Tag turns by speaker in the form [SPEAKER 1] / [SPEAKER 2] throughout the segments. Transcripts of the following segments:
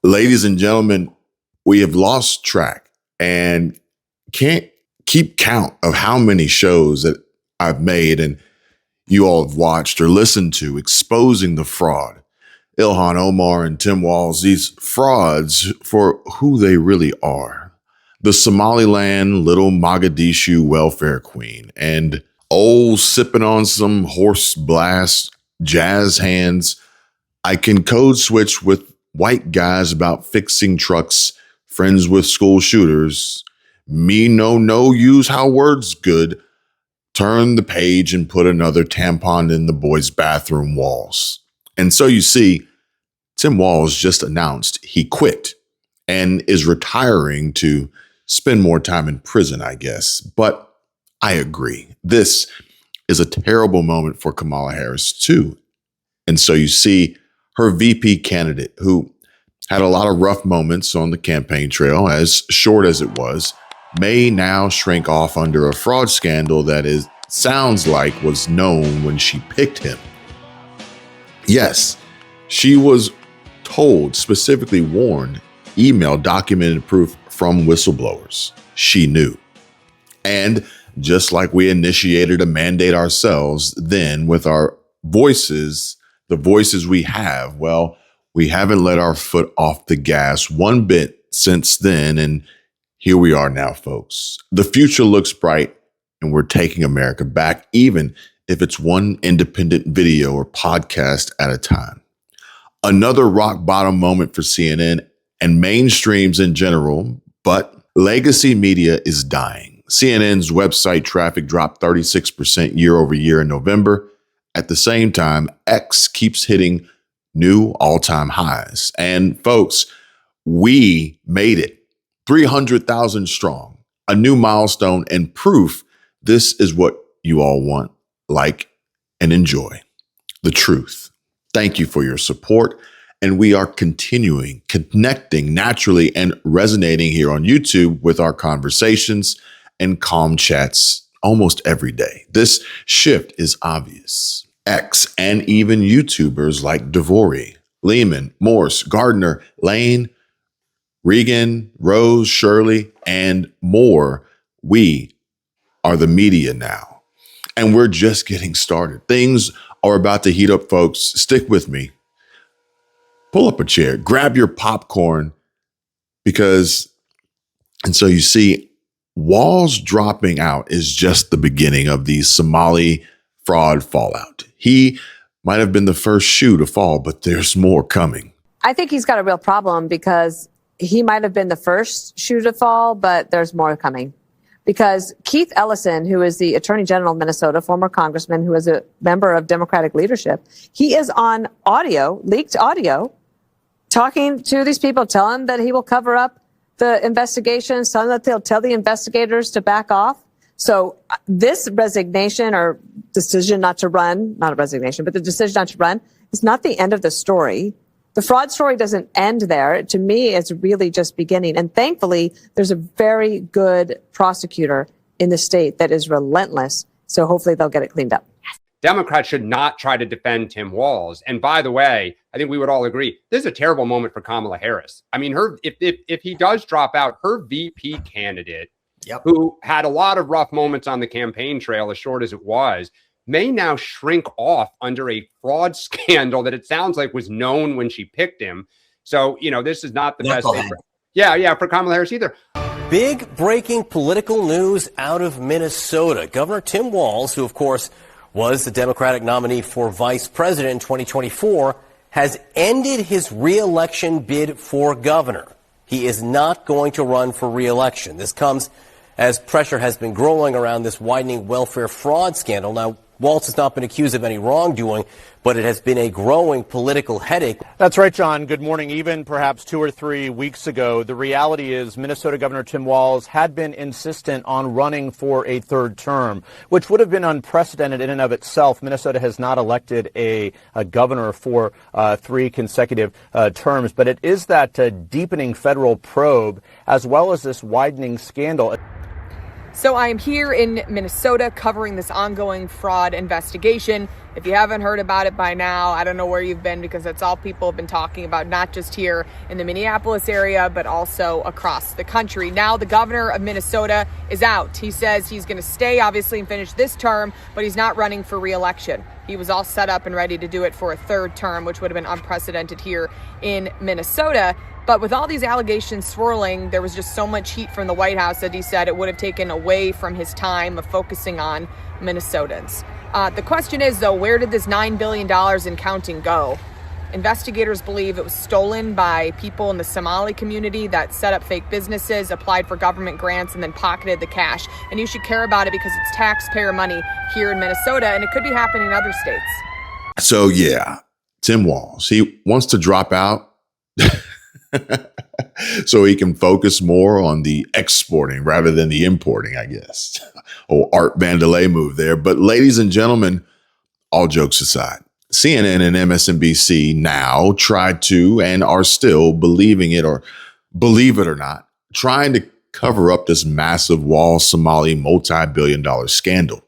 [SPEAKER 1] Ladies and gentlemen, we have lost track and can't keep count of how many shows that I've made and you all have watched or listened to exposing the fraud. Ilhan Omar and Tim Walz, these frauds for who they really are. The Somaliland little Mogadishu welfare queen and old sipping on some horse blast, jazz hands. I can code switch with white guys about fixing trucks, friends with school shooters. Me no use how words good. Turn the page and put another tampon in the boys' bathroom walls. And so you see, Tim Walz just announced he quit and is retiring to spend more time in prison, I guess. But I agree. This is a terrible moment for Kamala Harris, too. And so you see her VP candidate, who had a lot of rough moments on the campaign trail, as short as it was, may now shrink off under a fraud scandal that sounds like was known when she picked him. Yes, she was told, specifically warned, email documented proof from whistleblowers. She knew. And just like we initiated a mandate ourselves then with our voices, the voices we have, well, we haven't let our foot off the gas one bit since then. And here we are now, folks. The future looks bright and we're taking America back, even if it's one independent video or podcast at a time. Another rock bottom moment for CNN and mainstreams in general, but legacy media is dying. CNN's website traffic dropped 36% year over year in November. At the same time, X keeps hitting new all-time highs. And folks, we made it 300,000 strong, a new milestone and proof this is what you all want, like, and enjoy. The truth. Thank you for your support. And we are continuing, connecting naturally and resonating here on YouTube with our conversations and calm chats almost every day. This shift is obvious. X and even YouTubers like Devori, Lehman, Morse, Gardner, Lane, Regan, Rose, Shirley, and more. We are the media now. And we're just getting started. Things are about to heat up, folks. Stick with me. Pull up a chair, grab your popcorn, and so you see, Walz dropping out is just the beginning of the Somali fraud fallout. He might have been the first shoe to fall, but there's more coming.
[SPEAKER 2] I think he's got a real problem because he might have been the first shoe to fall, but there's more coming. Because Keith Ellison, who is the Attorney General of Minnesota, former congressman who is a member of Democratic leadership, he is on audio, leaked audio, talking to these people, telling that he will cover up the investigations, telling that they'll tell the investigators to back off. So this resignation or decision not to run, not a resignation, but the decision not to run is not the end of the story. The fraud story doesn't end there. To me, it's really just beginning. And thankfully, there's a very good prosecutor in the state that is relentless. So hopefully they'll get it cleaned up.
[SPEAKER 3] Democrats should not try to defend Tim Walz. And by the way, I think we would all agree, this is a terrible moment for Kamala Harris. I mean, if he does drop out, her VP candidate, who had a lot of rough moments on the campaign trail, as short as it was, may now shrink off under a fraud scandal that it sounds like was known when she picked him. So, this is not the best thing. For Kamala Harris either.
[SPEAKER 4] Big breaking political news out of Minnesota. Governor Tim Walz, who, of course, was the Democratic nominee for vice president in 2024, has ended his re-election bid for governor. He is not going to run for re-election. This comes as pressure has been growing around this widening welfare fraud scandal. Now, Walz has not been accused of any wrongdoing, but it has been a growing political headache.
[SPEAKER 5] That's right, John. Good morning. Even perhaps 2 or 3 weeks ago, the reality is Minnesota Governor Tim Walz had been insistent on running for a third term, which would have been unprecedented in and of itself. Minnesota has not elected a governor for 3 consecutive terms, but it is that deepening federal probe as well as this widening scandal.
[SPEAKER 6] So I am here in Minnesota covering this ongoing fraud investigation. If you haven't heard about it by now, I don't know where you've been, because that's all people have been talking about, not just here in the Minneapolis area, but also across the country. Now the governor of Minnesota is out. He says he's going to stay, obviously, and finish this term, but he's not running for re-election. He was all set up and ready to do it for a third term, which would have been unprecedented here in Minnesota. But with all these allegations swirling, there was just so much heat from the White House that he said it would have taken away from his time of focusing on Minnesotans. The question is, though, where did this $9 billion in counting go? Investigators believe it was stolen by people in the Somali community that set up fake businesses, applied for government grants, and then pocketed the cash. And you should care about it because it's taxpayer money here in Minnesota, and it could be happening in other states.
[SPEAKER 1] So, yeah, Tim Walz, he wants to drop out so he can focus more on the exporting rather than the importing, I guess. Oh, Art Vandelay move there. But ladies and gentlemen, all jokes aside, CNN and MSNBC now try to and are still believing it, or believe it or not, trying to cover up this massive Walz Somali multi-billion-dollar scandal,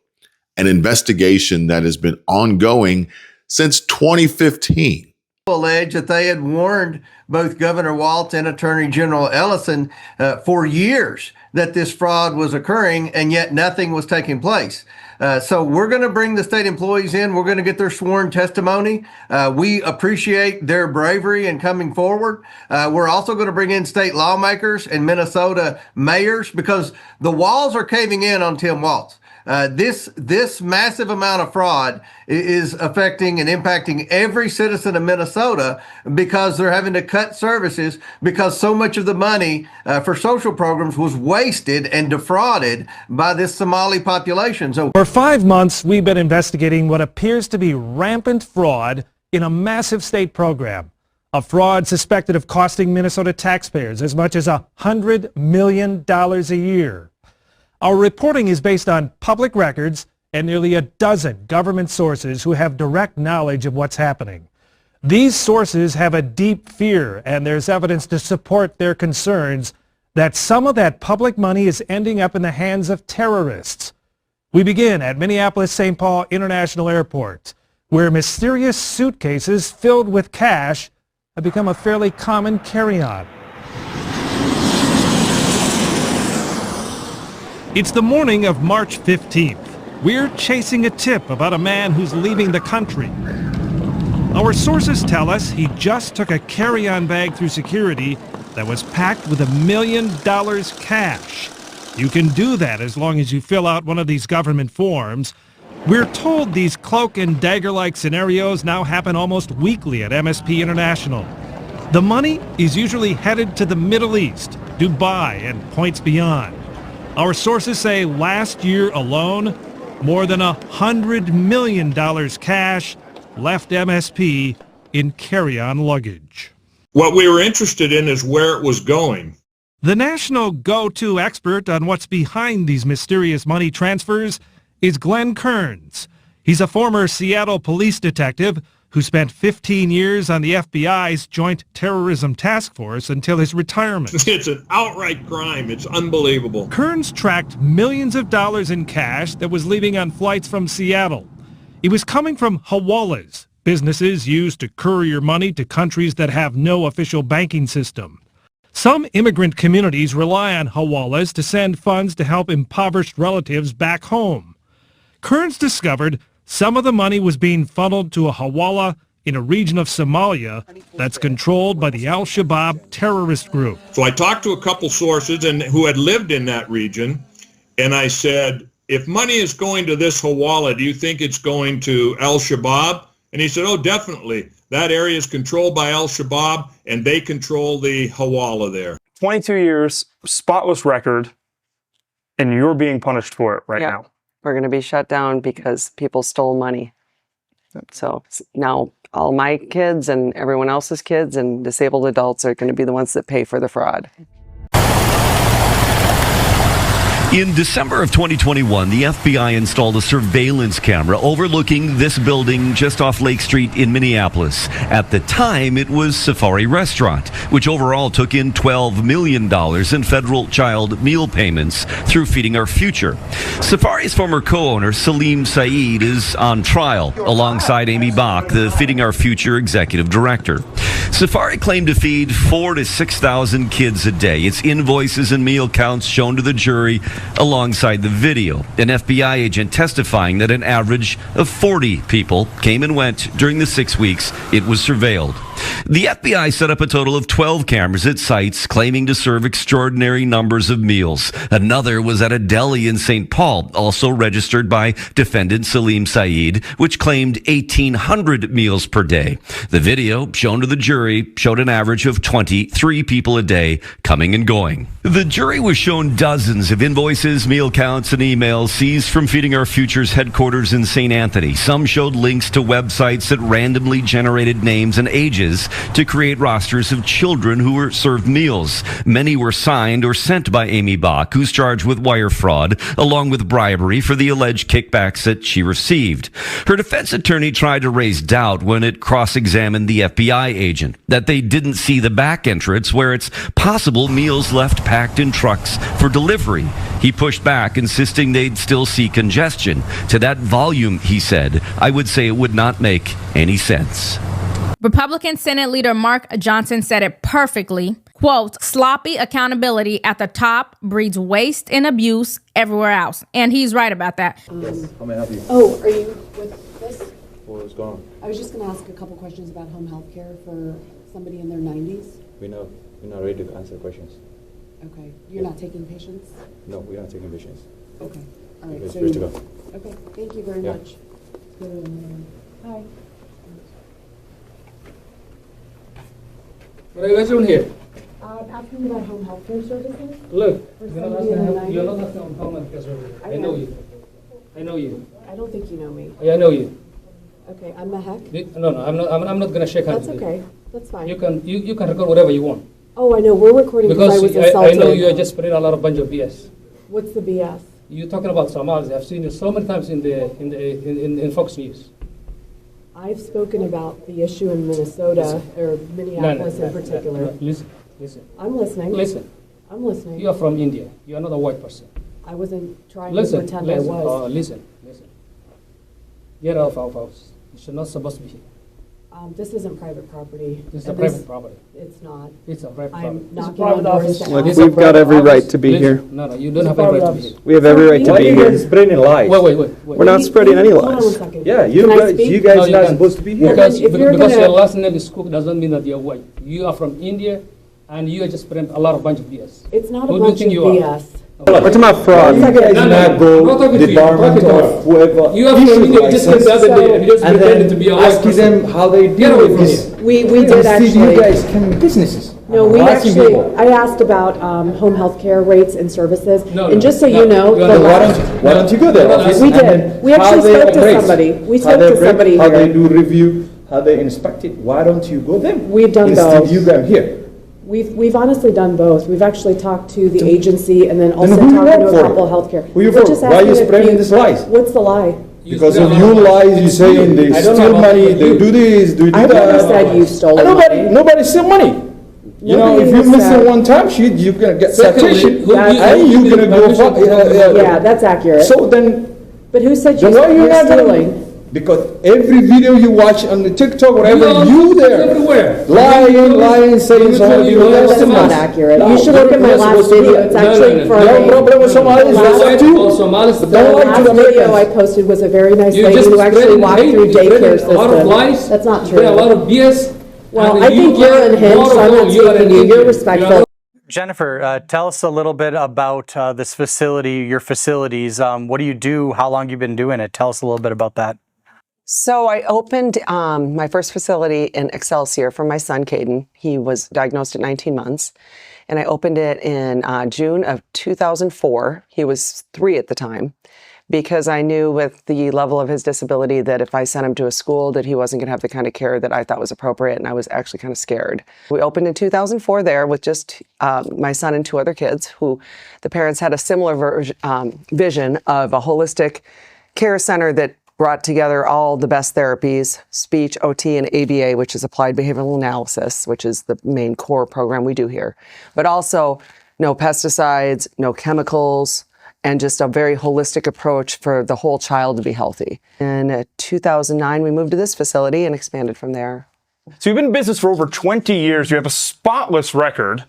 [SPEAKER 1] an investigation that has been ongoing since 2015.
[SPEAKER 7] Allege that they had warned both Governor Walz and Attorney General Ellison for years that this fraud was occurring, and yet nothing was taking place. So we're going to bring the state employees in. We're going to get their sworn testimony. We appreciate their bravery in coming forward. We're also going to bring in state lawmakers and Minnesota mayors, because the walls are caving in on Tim Walz. This massive amount of fraud is affecting and impacting every citizen of Minnesota, because they're having to cut services because so much of the money for social programs was wasted and defrauded by this Somali population. So
[SPEAKER 8] for 5 months, we've been investigating what appears to be rampant fraud in a massive state program. A fraud suspected of costing Minnesota taxpayers as much as $100 million a year. Our reporting is based on public records and nearly a dozen government sources who have direct knowledge of what's happening. These sources have a deep fear, and there's evidence to support their concerns that some of that public money is ending up in the hands of terrorists. We begin at Minneapolis-St. Paul International Airport, where mysterious suitcases filled with cash have become a fairly common carry-on. It's the morning of March 15th. We're chasing a tip about a man who's leaving the country. Our sources tell us he just took a carry-on bag through security that was packed with $1 million cash. You can do that as long as you fill out one of these government forms. We're told these cloak and dagger-like scenarios now happen almost weekly at MSP International. The money is usually headed to the Middle East, Dubai, and points beyond. Our sources say last year alone, more than $100 million cash left MSP in carry-on luggage.
[SPEAKER 9] What we were interested in is where it was going.
[SPEAKER 8] The national go-to expert on what's behind these mysterious money transfers is Glenn Kearns. He's a former Seattle police detective who spent 15 years on the FBI's Joint Terrorism Task Force until his retirement.
[SPEAKER 9] It's an outright crime. It's unbelievable.
[SPEAKER 8] Kearns tracked millions of dollars in cash that was leaving on flights from Seattle. It was coming from hawalas, businesses used to courier money to countries that have no official banking system. Some immigrant communities rely on hawalas to send funds to help impoverished relatives back home. Kearns discovered some of the money was being funneled to a hawala in a region of Somalia that's controlled by the Al-Shabaab terrorist group.
[SPEAKER 9] So I talked to a couple sources who had lived in that region, and I said, if money is going to this hawala, do you think it's going to Al-Shabaab? And he said, oh, definitely. That area is controlled by Al-Shabaab, and they control the hawala there.
[SPEAKER 10] 22 years, spotless record, and you're being punished for it right now.
[SPEAKER 11] We're going to be shut down because people stole money. So now all my kids and everyone else's kids and disabled adults are going to be the ones that pay for the fraud.
[SPEAKER 12] In December of 2021, the FBI installed a surveillance camera overlooking this building just off Lake Street in Minneapolis. At the time, it was Safari Restaurant, which overall took in $12 million in federal child meal payments through Feeding Our Future. Safari's former co-owner, Salim Saeed, is on trial alongside Amy Bach, the Feeding Our Future executive director. Safari claimed to feed 4,000 to 6,000 kids a day. Its invoices and meal counts shown to the jury alongside the video. An FBI agent testifying that an average of 40 people came and went during the 6 weeks it was surveilled. The FBI set up a total of 12 cameras at sites claiming to serve extraordinary numbers of meals. Another was at a deli in St. Paul, also registered by defendant Salim Saeed, which claimed 1,800 meals per day. The video shown to the jury showed an average of 23 people a day coming and going. The jury was shown dozens of invoices, meal counts, and emails seized from Feeding Our Future's headquarters in St. Anthony. Some showed links to websites that randomly generated names and ages to create rosters of children who were served meals. Many were signed or sent by Amy Bach, who's charged with wire fraud, along with bribery for the alleged kickbacks that she received. Her defense attorney tried to raise doubt when it cross-examined the FBI agent, that they didn't see the back entrance where it's possible meals left packed in trucks for delivery. He pushed back, insisting they'd still see congestion. To that volume, he said, I would say it would not make any sense.
[SPEAKER 13] Republican Senate Leader Mark Johnson said it perfectly. Quote, sloppy accountability at the top breeds waste and abuse everywhere else. And he's right about that.
[SPEAKER 14] Yes. How may I help you?
[SPEAKER 15] Oh, are you with this?
[SPEAKER 14] What's going on?
[SPEAKER 15] I was just going to ask a couple questions about home health care for somebody in their 90s.
[SPEAKER 14] We're not ready to answer questions.
[SPEAKER 15] Okay. You're not taking patients?
[SPEAKER 14] No, we're not taking patients.
[SPEAKER 15] Okay. All right.
[SPEAKER 14] It's free to go.
[SPEAKER 15] Okay. Thank you very much. Hi.
[SPEAKER 16] What are you guys doing here?
[SPEAKER 15] Asking about home health care services.
[SPEAKER 16] Look, you're not asking on home health care services. I know you. I know you.
[SPEAKER 15] I don't think you know me.
[SPEAKER 16] I know you.
[SPEAKER 15] Okay, I'm the heck.
[SPEAKER 16] No, I'm not gonna shake hands.
[SPEAKER 15] That's okay. That's fine.
[SPEAKER 16] You can record whatever you want.
[SPEAKER 15] Oh, I know. We're recording because I was
[SPEAKER 16] I
[SPEAKER 15] assaulted.
[SPEAKER 16] know you are just spreading a lot of bunch of BS.
[SPEAKER 15] What's the BS?
[SPEAKER 16] You're talking about Somalis. I've seen it so many times in Fox News.
[SPEAKER 15] I've spoken about the issue in Minnesota or Minneapolis in particular.
[SPEAKER 16] No, listen.
[SPEAKER 15] I'm listening.
[SPEAKER 16] Listen.
[SPEAKER 15] I'm listening.
[SPEAKER 16] You are from India. You are not a white person.
[SPEAKER 15] I wasn't trying to pretend I was.
[SPEAKER 16] Oh, listen. Get out of our house. You're not supposed to be here.
[SPEAKER 15] This isn't private property.
[SPEAKER 16] This is a private property.
[SPEAKER 15] It's not.
[SPEAKER 16] It's a private property.
[SPEAKER 15] I'm knocking on doors to
[SPEAKER 17] Look,
[SPEAKER 15] ask.
[SPEAKER 17] we've got every right to be here.
[SPEAKER 16] No, you don't have every right to be here.
[SPEAKER 17] We have every right to be here.
[SPEAKER 14] Why are you spreading lies?
[SPEAKER 16] Wait.
[SPEAKER 17] We're not spreading any
[SPEAKER 15] Hold on one
[SPEAKER 17] lies.
[SPEAKER 15] second.
[SPEAKER 14] Yeah, you
[SPEAKER 15] Can I
[SPEAKER 14] guys
[SPEAKER 15] speak?
[SPEAKER 14] are not supposed to be here.
[SPEAKER 16] Because
[SPEAKER 15] If you're
[SPEAKER 16] your
[SPEAKER 15] gonna-
[SPEAKER 16] last name is Cook doesn't mean that you're white. You are from India, and you are just spreading a lot of bunch of BS.
[SPEAKER 15] It's not a
[SPEAKER 16] Who do you
[SPEAKER 15] bunch of
[SPEAKER 16] think you are?
[SPEAKER 15] BS.
[SPEAKER 17] We're talking about fraud.
[SPEAKER 14] You guys not go
[SPEAKER 16] to you.
[SPEAKER 14] department
[SPEAKER 16] Talking to
[SPEAKER 14] of whoever
[SPEAKER 16] You are from India. You just came the other day. You just
[SPEAKER 14] and
[SPEAKER 16] pretended
[SPEAKER 14] then
[SPEAKER 16] to be a white
[SPEAKER 14] ask
[SPEAKER 16] person.
[SPEAKER 14] them how they
[SPEAKER 16] Get
[SPEAKER 14] deal
[SPEAKER 16] away
[SPEAKER 14] with
[SPEAKER 16] from
[SPEAKER 14] this.
[SPEAKER 16] here.
[SPEAKER 15] We did
[SPEAKER 14] Instead,
[SPEAKER 15] actually.
[SPEAKER 14] you guys can businesses.
[SPEAKER 15] No, we
[SPEAKER 14] Asking
[SPEAKER 15] actually,
[SPEAKER 14] people.
[SPEAKER 15] I asked about home health care rates and services.
[SPEAKER 16] No,
[SPEAKER 15] and just so you know,
[SPEAKER 16] no,
[SPEAKER 15] the
[SPEAKER 16] no,
[SPEAKER 15] last-
[SPEAKER 14] Why don't you go there?
[SPEAKER 15] We
[SPEAKER 14] And
[SPEAKER 15] did.
[SPEAKER 14] then
[SPEAKER 15] We
[SPEAKER 14] how
[SPEAKER 15] actually
[SPEAKER 14] they
[SPEAKER 15] spoke to
[SPEAKER 14] operate,
[SPEAKER 15] somebody. We
[SPEAKER 14] how
[SPEAKER 15] spoke
[SPEAKER 14] they
[SPEAKER 15] to
[SPEAKER 14] operate,
[SPEAKER 15] somebody
[SPEAKER 14] how they
[SPEAKER 15] here.
[SPEAKER 14] do review, how they inspect it. Why don't you go there?
[SPEAKER 15] We've done
[SPEAKER 14] Instead
[SPEAKER 15] both.
[SPEAKER 14] you come here.
[SPEAKER 15] We've honestly done both. We've actually talked to the agency and then also
[SPEAKER 14] who you
[SPEAKER 15] talked
[SPEAKER 14] work
[SPEAKER 15] to a
[SPEAKER 14] for?
[SPEAKER 15] couple of healthcare.
[SPEAKER 14] Who you
[SPEAKER 15] We're
[SPEAKER 14] for?
[SPEAKER 15] just
[SPEAKER 14] Why are you
[SPEAKER 15] asking if
[SPEAKER 14] spreading these lies?
[SPEAKER 15] What's the lie?
[SPEAKER 14] Because of you lies, you saying they
[SPEAKER 16] I don't
[SPEAKER 14] steal
[SPEAKER 16] know
[SPEAKER 14] money,
[SPEAKER 16] about
[SPEAKER 14] they
[SPEAKER 16] you.
[SPEAKER 14] do this, they do
[SPEAKER 15] I
[SPEAKER 14] that.
[SPEAKER 15] never said you stole money.
[SPEAKER 14] Nobody steal money. You know,
[SPEAKER 15] Nobody
[SPEAKER 14] if you
[SPEAKER 15] has
[SPEAKER 14] miss
[SPEAKER 15] said-
[SPEAKER 14] it one time, you're gonna get
[SPEAKER 16] Secondly,
[SPEAKER 14] citation,
[SPEAKER 16] who-
[SPEAKER 14] and
[SPEAKER 16] you-
[SPEAKER 14] you're gonna go.
[SPEAKER 15] Yeah, that's accurate.
[SPEAKER 14] So then,
[SPEAKER 15] But who said
[SPEAKER 14] then why you're
[SPEAKER 15] you're
[SPEAKER 14] not
[SPEAKER 15] stealing?
[SPEAKER 14] Because every video you watch on the TikTok, whatever, you there
[SPEAKER 16] everywhere.
[SPEAKER 14] lying, saying somebody
[SPEAKER 16] you
[SPEAKER 14] else.
[SPEAKER 15] That's not accurate. You should look at my
[SPEAKER 14] you're
[SPEAKER 15] last
[SPEAKER 14] supposed to do
[SPEAKER 15] video.
[SPEAKER 14] that.
[SPEAKER 15] It's
[SPEAKER 16] No,
[SPEAKER 15] actually
[SPEAKER 16] no.
[SPEAKER 15] from
[SPEAKER 14] You have a problem with Somalis? That's up to you.
[SPEAKER 16] Somalis,
[SPEAKER 14] But
[SPEAKER 15] The
[SPEAKER 14] don't lie to
[SPEAKER 15] last
[SPEAKER 14] the
[SPEAKER 15] video I
[SPEAKER 14] Americans.
[SPEAKER 15] posted was a very nice
[SPEAKER 16] You
[SPEAKER 15] lady
[SPEAKER 16] just
[SPEAKER 15] who actually
[SPEAKER 16] spreading
[SPEAKER 15] walked
[SPEAKER 16] hate,
[SPEAKER 15] through
[SPEAKER 16] you spreading
[SPEAKER 15] daycare
[SPEAKER 16] a lot of
[SPEAKER 15] system.
[SPEAKER 16] lies.
[SPEAKER 15] That's not
[SPEAKER 16] You spread
[SPEAKER 15] true.
[SPEAKER 16] a lot of BS.
[SPEAKER 15] Well,
[SPEAKER 16] and
[SPEAKER 15] I think you're
[SPEAKER 16] are
[SPEAKER 15] unhinged,
[SPEAKER 16] more
[SPEAKER 15] so I'm
[SPEAKER 16] of
[SPEAKER 15] not
[SPEAKER 16] a- you are
[SPEAKER 15] taking you.
[SPEAKER 16] an
[SPEAKER 15] You're
[SPEAKER 16] idiot.
[SPEAKER 15] respectful.
[SPEAKER 18] Jennifer, tell us a little bit about this facility, your facilities. What do you do? How long you been doing it? Tell us a little bit about that.
[SPEAKER 11] So I opened my first facility in Excelsior for my son, Caden. He was diagnosed at 19 months. And I opened it in June of 2004. He was 3 at the time. because I knew with the level of his disability that if I sent him to a school that he wasn't going to have the kind of care that I thought was appropriate, and I was actually kind of scared. We opened in 2004 there with just my son and 2 other kids who the parents had a similar vision of a holistic care center that brought together all the best therapies, speech, OT, and ABA, which is applied behavioral analysis, which is the main core program we do here. But also no pesticides, no chemicals, and just a very holistic approach for the whole child to be healthy. In 2009, we moved to this facility and expanded from there.
[SPEAKER 10] So you've been in business for over 20 years. You have a spotless record.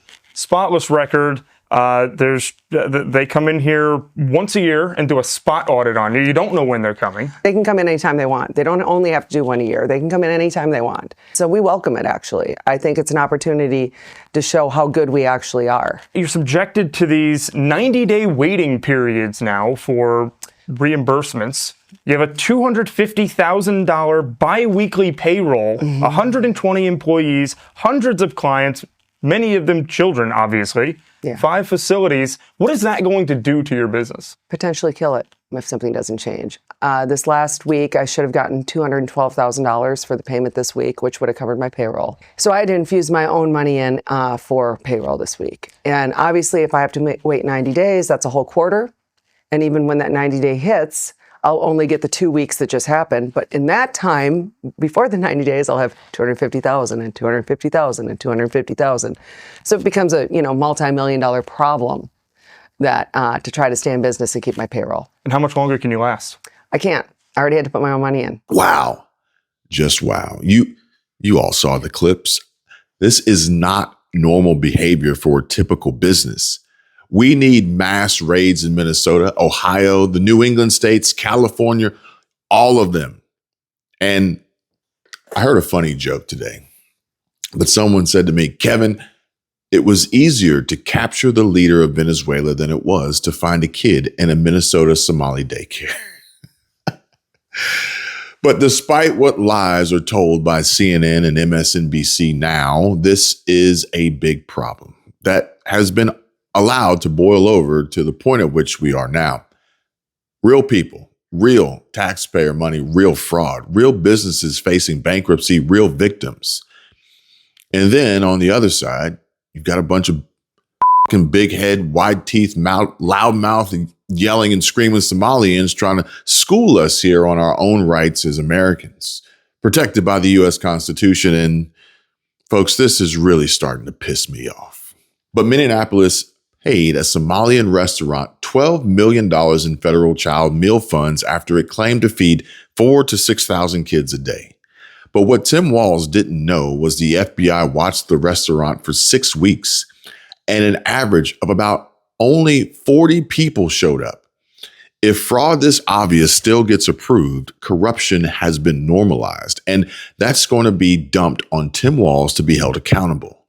[SPEAKER 10] They come in here once a year and do a spot audit on you. You don't know when they're coming.
[SPEAKER 11] They can come in anytime they want. They don't only have to do one a year. They can come in anytime they want. So we welcome it, actually. I think it's an opportunity to show how good we actually are.
[SPEAKER 10] You're subjected to these 90-day waiting periods now for reimbursements. You have a $250,000 bi-weekly payroll, 120 employees, hundreds of clients, many of them children, obviously, 5 facilities. What is that going to do to your business?
[SPEAKER 11] Potentially kill it if something doesn't change. This last week, I should have gotten $212,000 for the payment this week, which would have covered my payroll. So I had to infuse my own money in for payroll this week. And obviously, if I have to wait 90 days, that's a whole quarter. And even when that 90-day hits, I'll only get the 2 weeks that just happened. But in that time, before the 90 days, I'll have $250,000 and $250,000 and $250,000. So it becomes a multi-million-dollar problem that to try to stay in business and keep my payroll.
[SPEAKER 10] And how much longer can you last?
[SPEAKER 11] I can't. I already had to put my own money in.
[SPEAKER 1] Wow. Just wow. You all saw the clips. This is not normal behavior for a typical business. We need mass raids in Minnesota, Ohio, the New England states, California, all of them. And I heard a funny joke today, but someone said to me, Kevin, it was easier to capture the leader of Venezuela than it was to find a kid in a Minnesota Somali daycare. But despite what lies are told by CNN and MSNBC now, this is a big problem that has been allowed to boil over to the point at which we are now. Real people, real taxpayer money, real fraud, real businesses facing bankruptcy, real victims. And then on the other side, you've got a bunch of big head, wide teeth, loud mouth, and yelling and screaming Somalians trying to school us here on our own rights as Americans, protected by the U.S. Constitution. And folks, this is really starting to piss me off. But Minneapolis paid a Somalian restaurant $12 million in federal child meal funds after it claimed to feed 4,000 to 6,000 kids a day. But what Tim Walz didn't know was the FBI watched the restaurant for 6 weeks, and an average of about only 40 people showed up. If fraud this obvious still gets approved, corruption has been normalized, and that's going to be dumped on Tim Walz to be held accountable.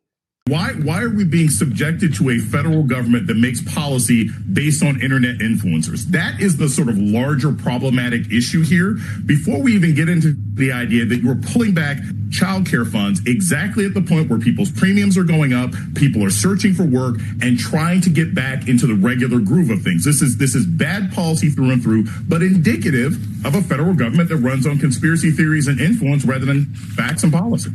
[SPEAKER 19] Why are we being subjected to a federal government that makes policy based on internet influencers? That is the sort of larger problematic issue here. Before we even get into the idea that you're pulling back child care funds exactly at the point where people's premiums are going up, people are searching for work and trying to get back into the regular groove of things. This is bad policy through and through, but indicative of a federal government that runs on conspiracy theories and influence rather than facts and policy.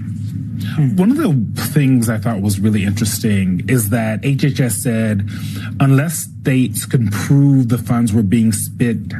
[SPEAKER 20] One of the things I thought was really interesting is that HHS said unless states can prove the funds were being spent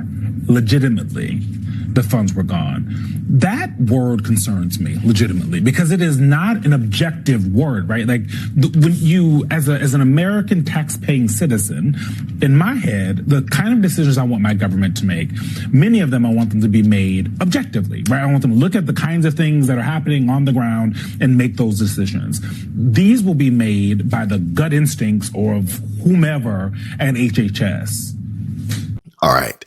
[SPEAKER 20] legitimately, the funds were gone. That word concerns me legitimately because it is not an objective word, right? Like when you, as an American tax-paying citizen, in my head, the kind of decisions I want my government to make, many of them I want them to be made objectively, right? I want them to look at the kinds of things that are happening on the ground and make those decisions. These will be made by the gut instincts of whomever at HHS.
[SPEAKER 1] All right.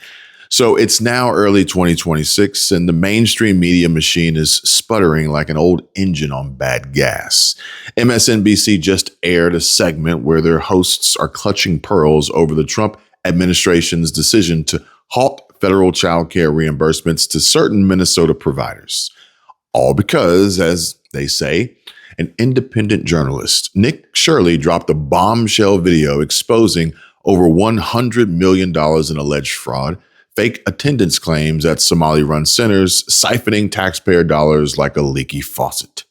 [SPEAKER 1] So it's now early 2026 and the mainstream media machine is sputtering like an old engine on bad gas. MSNBC just aired a segment where their hosts are clutching pearls over the Trump administration's decision to halt federal child care reimbursements to certain Minnesota providers. All because, as they say, an independent journalist, Nick Shirley, dropped a bombshell video exposing over $100 million in alleged fraud, fake attendance claims at Somali-run centers, siphoning taxpayer dollars like a leaky faucet.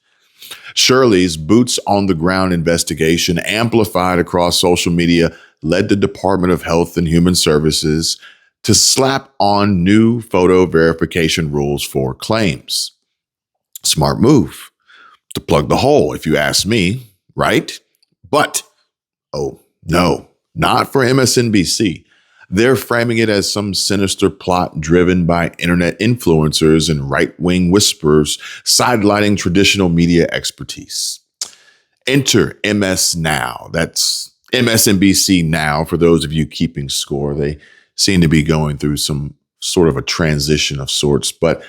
[SPEAKER 1] Shirley's boots-on-the-ground investigation, amplified across social media, led the Department of Health and Human Services to slap on new photo verification rules for claims. Smart move to plug the hole, if you ask me, right? But, oh no, not for MSNBC. They're framing it as some sinister plot driven by internet influencers and right-wing whisperers, sidelining traditional media expertise. Enter MS Now. That's MSNBC Now, for those of you keeping score. They seem to be going through some sort of a transition of sorts, but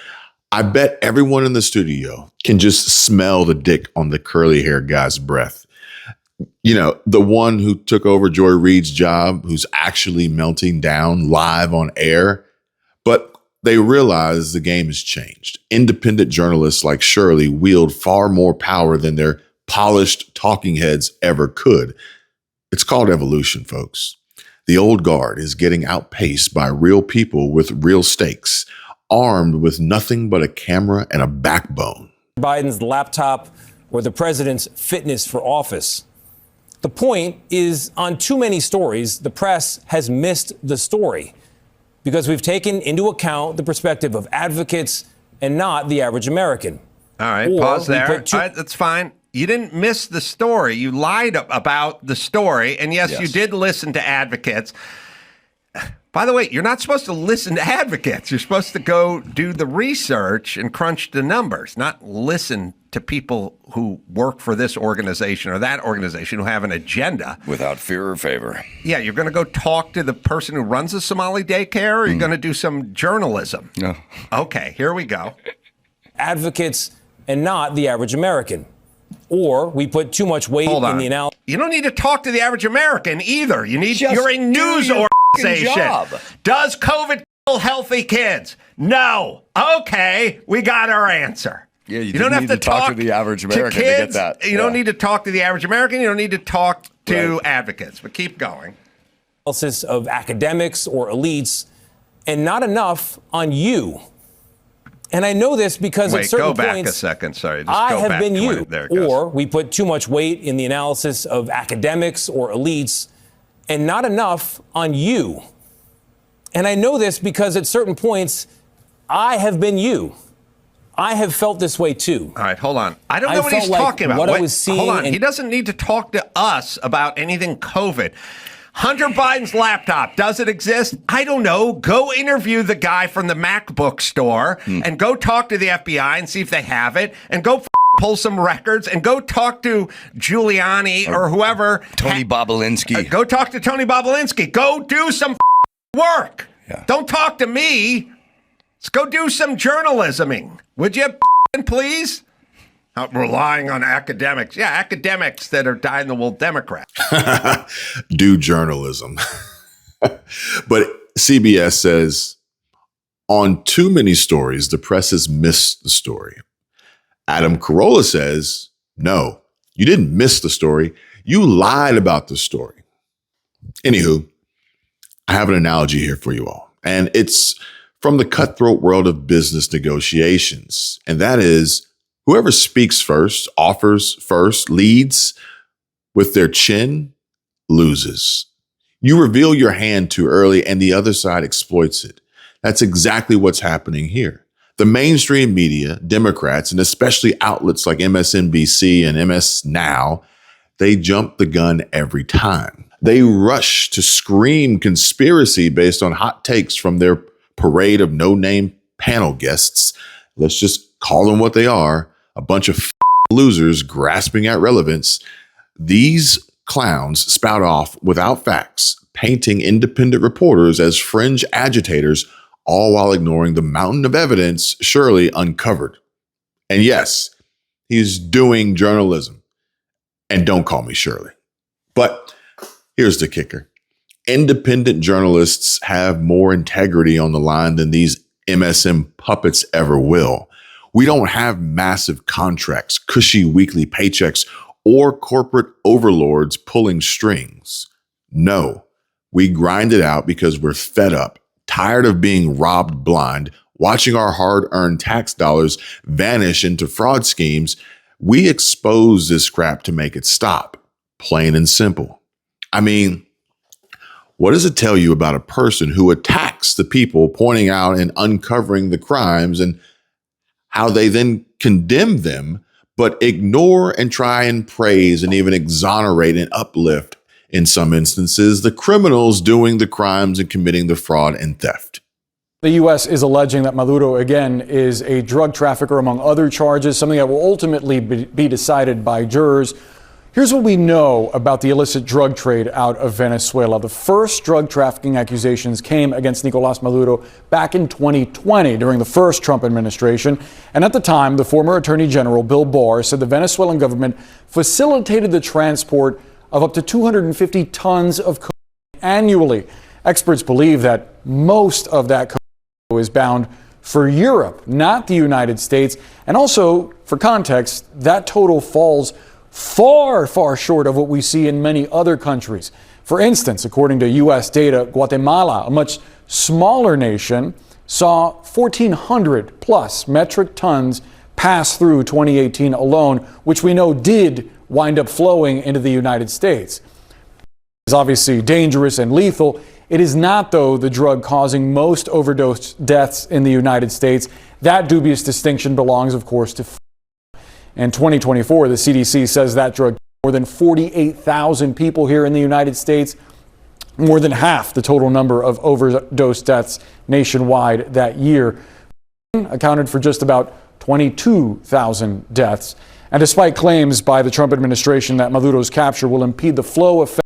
[SPEAKER 1] I bet everyone in the studio can just smell the dick on the curly hair guy's breath. You know, the one who took over Joy Reid's job, who's actually melting down live on air. But they realize the game has changed. Independent journalists like Shirley wield far more power than their polished talking heads ever could. It's called evolution, folks. The old guard is getting outpaced by real people with real stakes, armed with nothing but a camera and a backbone.
[SPEAKER 21] Biden's laptop or the president's fitness for office. The point is, on too many stories, the press has missed the story because we've taken into account the perspective of advocates and not the average American.
[SPEAKER 22] All right, pause there. All right, that's fine. You didn't miss the story. You lied about the story. And yes, you did listen to advocates. By the way, you're not supposed to listen to advocates. You're supposed to go do the research and crunch the numbers, not listen to people who work for this organization or that organization who have an agenda.
[SPEAKER 23] Without fear or favor.
[SPEAKER 22] Yeah, you're going to go talk to the person who runs a Somali daycare, or you're going to do some journalism?
[SPEAKER 23] No.
[SPEAKER 22] Okay, here we go.
[SPEAKER 21] Advocates and not the average American. Or we put too much weight in the analysis.
[SPEAKER 22] You don't need to talk to the average American either. You're a news organization.
[SPEAKER 23] Job.
[SPEAKER 22] Does COVID kill healthy kids? No. Okay, we got our answer.
[SPEAKER 23] Yeah, you
[SPEAKER 22] don't have to talk
[SPEAKER 23] to the average American to get that.
[SPEAKER 22] You don't need to talk to the average American. You don't need to talk to advocates. But keep going.
[SPEAKER 21] Analysis of academics or elites, and not enough on you. And I know this because at certain points,
[SPEAKER 22] go back a second. Sorry, just
[SPEAKER 21] I
[SPEAKER 22] go
[SPEAKER 21] have
[SPEAKER 22] back
[SPEAKER 21] been
[SPEAKER 22] 20.
[SPEAKER 21] you.
[SPEAKER 22] There it goes.
[SPEAKER 21] Or we put too much weight in the analysis of academics or elites, and not enough on you. And I know this because at certain points, I have been you. I have felt this way too.
[SPEAKER 22] All right, hold on. I don't know what he's talking about.
[SPEAKER 21] What I was seeing.
[SPEAKER 22] Hold on. He doesn't need to talk to us about anything COVID. Hunter Biden's laptop, does it exist? I don't know. Go interview the guy from the MacBook store and go talk to the FBI and see if they have it, and go pull some records and go talk to Giuliani or whoever.
[SPEAKER 23] Tony Bobolinsky.
[SPEAKER 22] Go talk to Tony Bobolinsky. Go do some work. Yeah. Don't talk to me. Let's go do some journalisming. Would you please? Not relying on academics. Yeah, academics that are dyed-in-the-wool Democrats.
[SPEAKER 1] Do journalism. But CBS says, on too many stories, the press has missed the story. Adam Carolla says, no, you didn't miss the story. You lied about the story. Anywho, I have an analogy here for you all, and it's from the cutthroat world of business negotiations, and that is, whoever speaks first, offers first, leads with their chin, loses. You reveal your hand too early and the other side exploits it. That's exactly what's happening here. The mainstream media, Democrats, and especially outlets like MSNBC and MS Now, they jump the gun every time. They rush to scream conspiracy based on hot takes from their parade of no-name panel guests. Let's just call them what they are. A bunch of losers grasping at relevance. These clowns spout off without facts, painting independent reporters as fringe agitators, all while ignoring the mountain of evidence Shirley uncovered. And yes, he's doing journalism. And don't call me Shirley. But here's the kicker. Independent journalists have more integrity on the line than these MSM puppets ever will. We don't have massive contracts, cushy weekly paychecks, or corporate overlords pulling strings. No, we grind it out because we're fed up, tired of being robbed blind, watching our hard-earned tax dollars vanish into fraud schemes, we expose this crap to make it stop. Plain and simple. I mean, what does it tell you about a person who attacks the people pointing out and uncovering the crimes, and how they then condemn them, but ignore and try and praise and even exonerate and uplift, in some instances, the criminals doing the crimes and committing the fraud and theft?
[SPEAKER 2] The U.S. is alleging that Maduro, again, is a drug trafficker, among other charges, something that will ultimately be decided by jurors. Here's what we know about the illicit drug trade out of Venezuela. The first drug trafficking accusations came against Nicolás Maduro back in 2020 during the first Trump administration. And at the time, the former Attorney General, Bill Barr, said the Venezuelan government facilitated the transport of up to 250 tons of cocaine annually. Experts believe that most of that cocaine is bound for Europe, not the United States. And also, for context, that total falls far, far short of what we see in many other countries. For instance, according to U.S. data, Guatemala, a much smaller nation, saw 1,400 plus metric tons pass through 2018 alone, which we know did wind up flowing into the United States. It's obviously dangerous and lethal. It is not, though, the drug causing most overdose deaths in the United States. That dubious distinction belongs, of course, to in 2024, the CDC says that drug killed more than 48,000 people here in the United States, more than half the total number of overdose deaths nationwide that year. Accounted for just about 22,000 deaths. And despite claims by the Trump administration that Maduro's capture will impede the flow of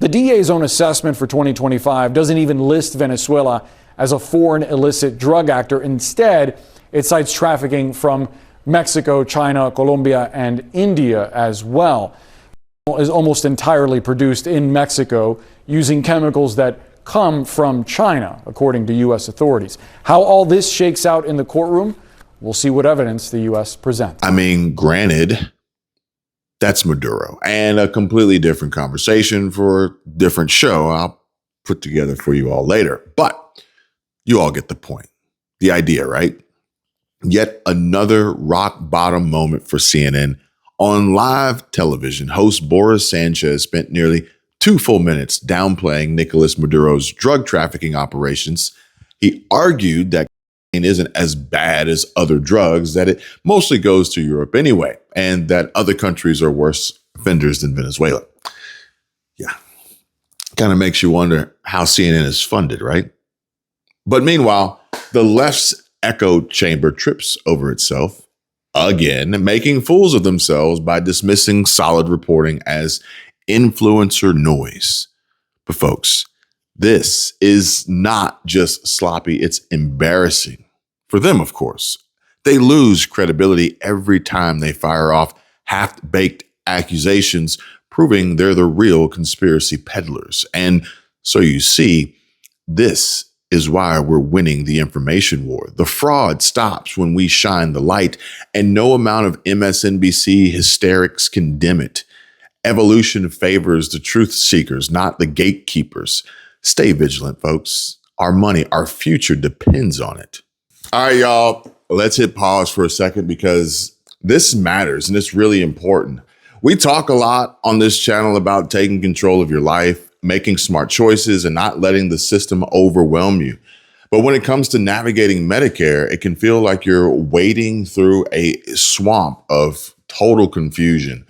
[SPEAKER 2] the DA's own assessment for 2025 doesn't even list Venezuela as a foreign illicit drug actor. Instead, it cites trafficking from Mexico, China, Colombia, and India as well. It is almost entirely produced in Mexico using chemicals that come from China, according to U.S. authorities. How all this shakes out in the courtroom, we'll see what evidence the U.S. presents.
[SPEAKER 1] I mean, granted, that's Maduro, and a completely different conversation for a different show I'll put together for you all later. But you all get the point. The idea, right? Yet another rock bottom moment for CNN. On live television, host Boris Sanchez spent nearly 2 full minutes downplaying Nicolas Maduro's drug trafficking operations. He argued that cocaine isn't as bad as other drugs, that it mostly goes to Europe anyway, and that other countries are worse offenders than Venezuela. Yeah, kind of makes you wonder how CNN is funded, right? But meanwhile, the left's echo chamber trips over itself, again, making fools of themselves by dismissing solid reporting as influencer noise. But folks, this is not just sloppy, it's embarrassing. For them, of course. They lose credibility every time they fire off half-baked accusations, proving they're the real conspiracy peddlers. And so you see, this is why we're winning the information war. The fraud stops when we shine the light, and no amount of MSNBC hysterics can dim it. Evolution favors the truth seekers, not the gatekeepers. Stay vigilant, folks. Our money, our future depends on it. All right, y'all, let's hit pause for a second because this matters and it's really important. We talk a lot on this channel about taking control of your life, making smart choices, and not letting the system overwhelm you. But when it comes to navigating Medicare, it can feel like you're wading through a swamp of total confusion.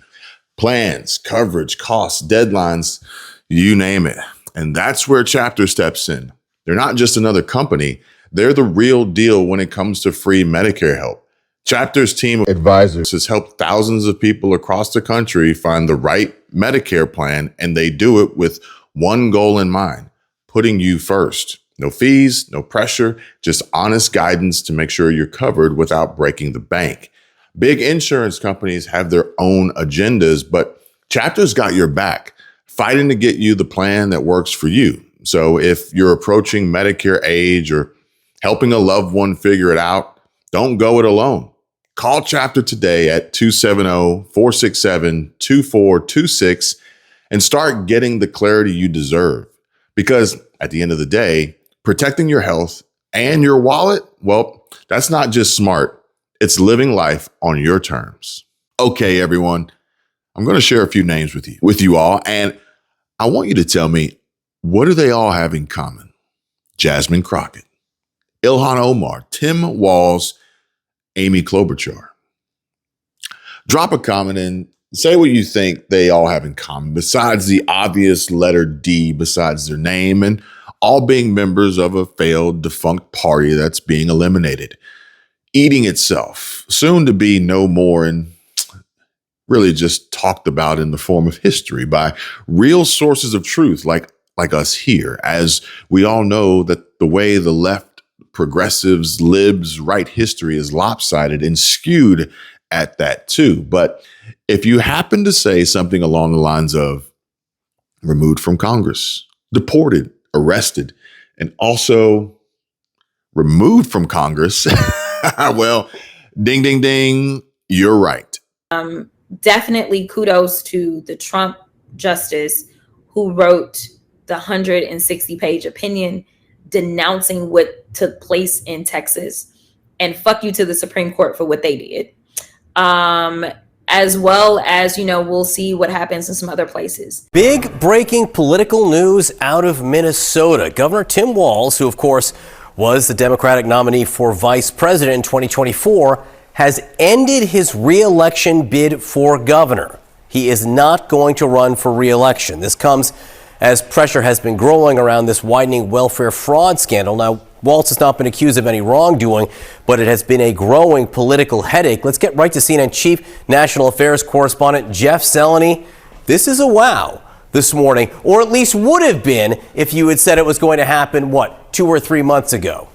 [SPEAKER 1] Plans, coverage, costs, deadlines, you name it. And that's where Chapter steps in. They're not just another company. They're the real deal when it comes to free Medicare help. Chapter's team of advisors has helped thousands of people across the country find the right Medicare plan, and they do it with one goal in mind: putting you first. No fees, no pressure, just honest guidance to make sure you're covered without breaking the bank. Big insurance companies have their own agendas, but Chapter's got your back, fighting to get you the plan that works for you. So if you're approaching Medicare age or helping a loved one figure it out, don't go it alone. Call Chapter today at 270-467-2426 and start getting the clarity you deserve. Because at the end of the day, Protecting your health and your wallet, well, that's not just smart. It's living life on your terms. Okay, everyone, I'm going to share a few names with you all, and I want you to tell me, what do they all have in common? Jasmine Crockett, Ilhan Omar, Tim Walz, Amy Klobuchar. Drop a comment and say what you think they all have in common, besides the obvious letter D besides their name, and all being members of a failed, defunct party that's being eliminated, eating itself, soon to be no more, and really just talked about in the form of history by real sources of truth like us here, as we all know that the way the left, progressives, libs write history is lopsided and skewed at that too. But if you happen to say something along the lines of removed from Congress, deported, arrested, and also removed from Congress, well, ding, ding, ding, you're right.
[SPEAKER 3] Definitely kudos to the Trump justice who wrote the 160-page opinion denouncing what took place in Texas, and fuck you to the Supreme Court for what they did. As well as, we'll see what happens in some other places.
[SPEAKER 4] Big breaking political news out of Minnesota. Governor Tim Walz, who of course was the Democratic nominee for vice president in 2024, has ended his re-election bid for governor. He is not going to run for re-election. This comes as pressure has been growing around this widening welfare fraud scandal. Now, Walz has not been accused of any wrongdoing, but it has been a growing political headache. Let's get right to CNN Chief National Affairs Correspondent Jeff Zeleny. This is a wow this morning, or at least would have been if you had said it was going to happen, 2 or 3 months ago?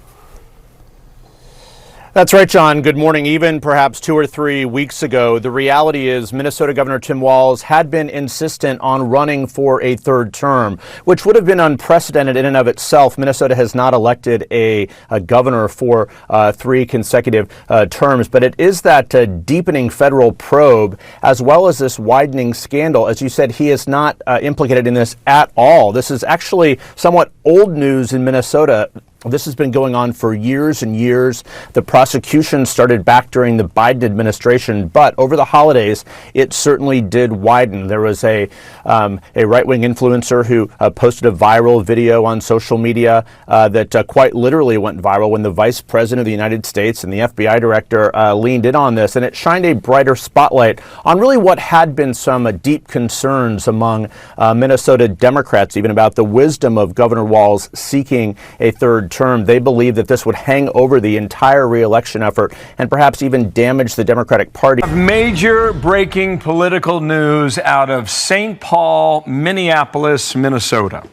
[SPEAKER 5] That's right, John. Good morning. Even perhaps 2 or 3 weeks ago, the reality is Minnesota Governor Tim Walz had been insistent on running for a third term, which would have been unprecedented in and of itself. Minnesota has not elected a governor for 3 consecutive terms, but it is that deepening federal probe as well as this widening scandal. As you said, he is not implicated in this at all. This is actually somewhat old news in Minnesota. This has been going on for years and years. The prosecution started back during the Biden administration, but over the holidays, it certainly did widen. There was a right-wing influencer who posted a viral video on social media that quite literally went viral when the vice president of the United States and the FBI director leaned in on this, and it shined a brighter spotlight on really what had been some deep concerns among Minnesota Democrats, even about the wisdom of Governor Walz seeking a third term. They believe that this would hang over the entire re-election effort and perhaps even damage the Democratic Party.
[SPEAKER 24] Major breaking political news out of St. Paul, Minneapolis, Minnesota.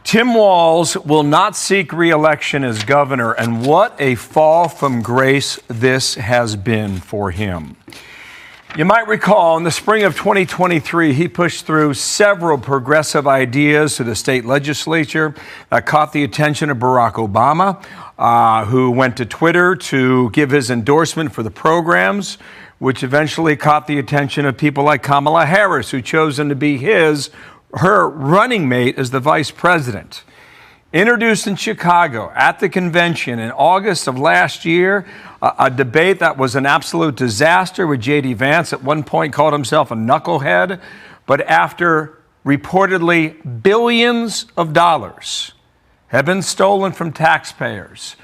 [SPEAKER 24] Tim Walz will not seek re-election as governor, and what a fall from grace this has been for him. You might recall in the spring of 2023, he pushed through several progressive ideas to the state legislature that caught the attention of Barack Obama, who went to Twitter to give his endorsement for the programs, which eventually caught the attention of people like Kamala Harris, who chose him to be her running mate as the vice president. Introduced in Chicago at the convention in August of last year, a debate that was an absolute disaster with J.D. Vance at one point called himself a knucklehead. But after reportedly billions of dollars have been stolen from taxpayers,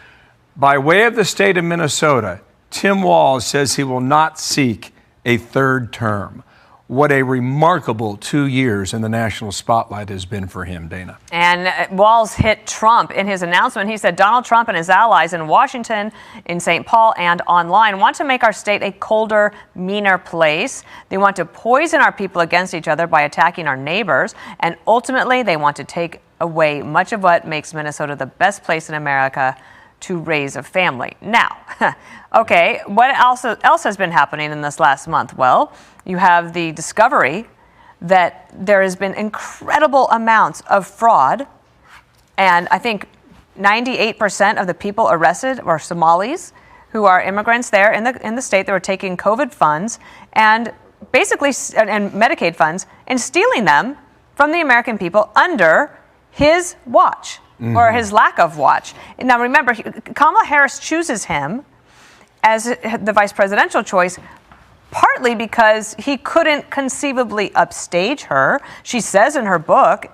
[SPEAKER 24] by way of the state of Minnesota, Tim Walz says he will not seek a third term. What a remarkable 2 years in the national spotlight has been for him, Dana.
[SPEAKER 25] And Walz hit Trump in his announcement. He said Donald Trump and his allies in Washington, in St. Paul, and online want to make our state a colder, meaner place. They want to poison our people against each other by attacking our neighbors. And ultimately, they want to take away much of what makes Minnesota the best place in America to raise a family. Now, okay, what else has been happening in this last month? Well, you have the discovery that there has been incredible amounts of fraud, and I think 98% of the people arrested are Somalis who are immigrants there in the state that were taking COVID funds and basically and Medicaid funds and stealing them from the American people under his watch. or his lack of watch. And now remember, Kamala Harris chooses him as the vice presidential choice, partly because he couldn't conceivably upstage her. She says in her book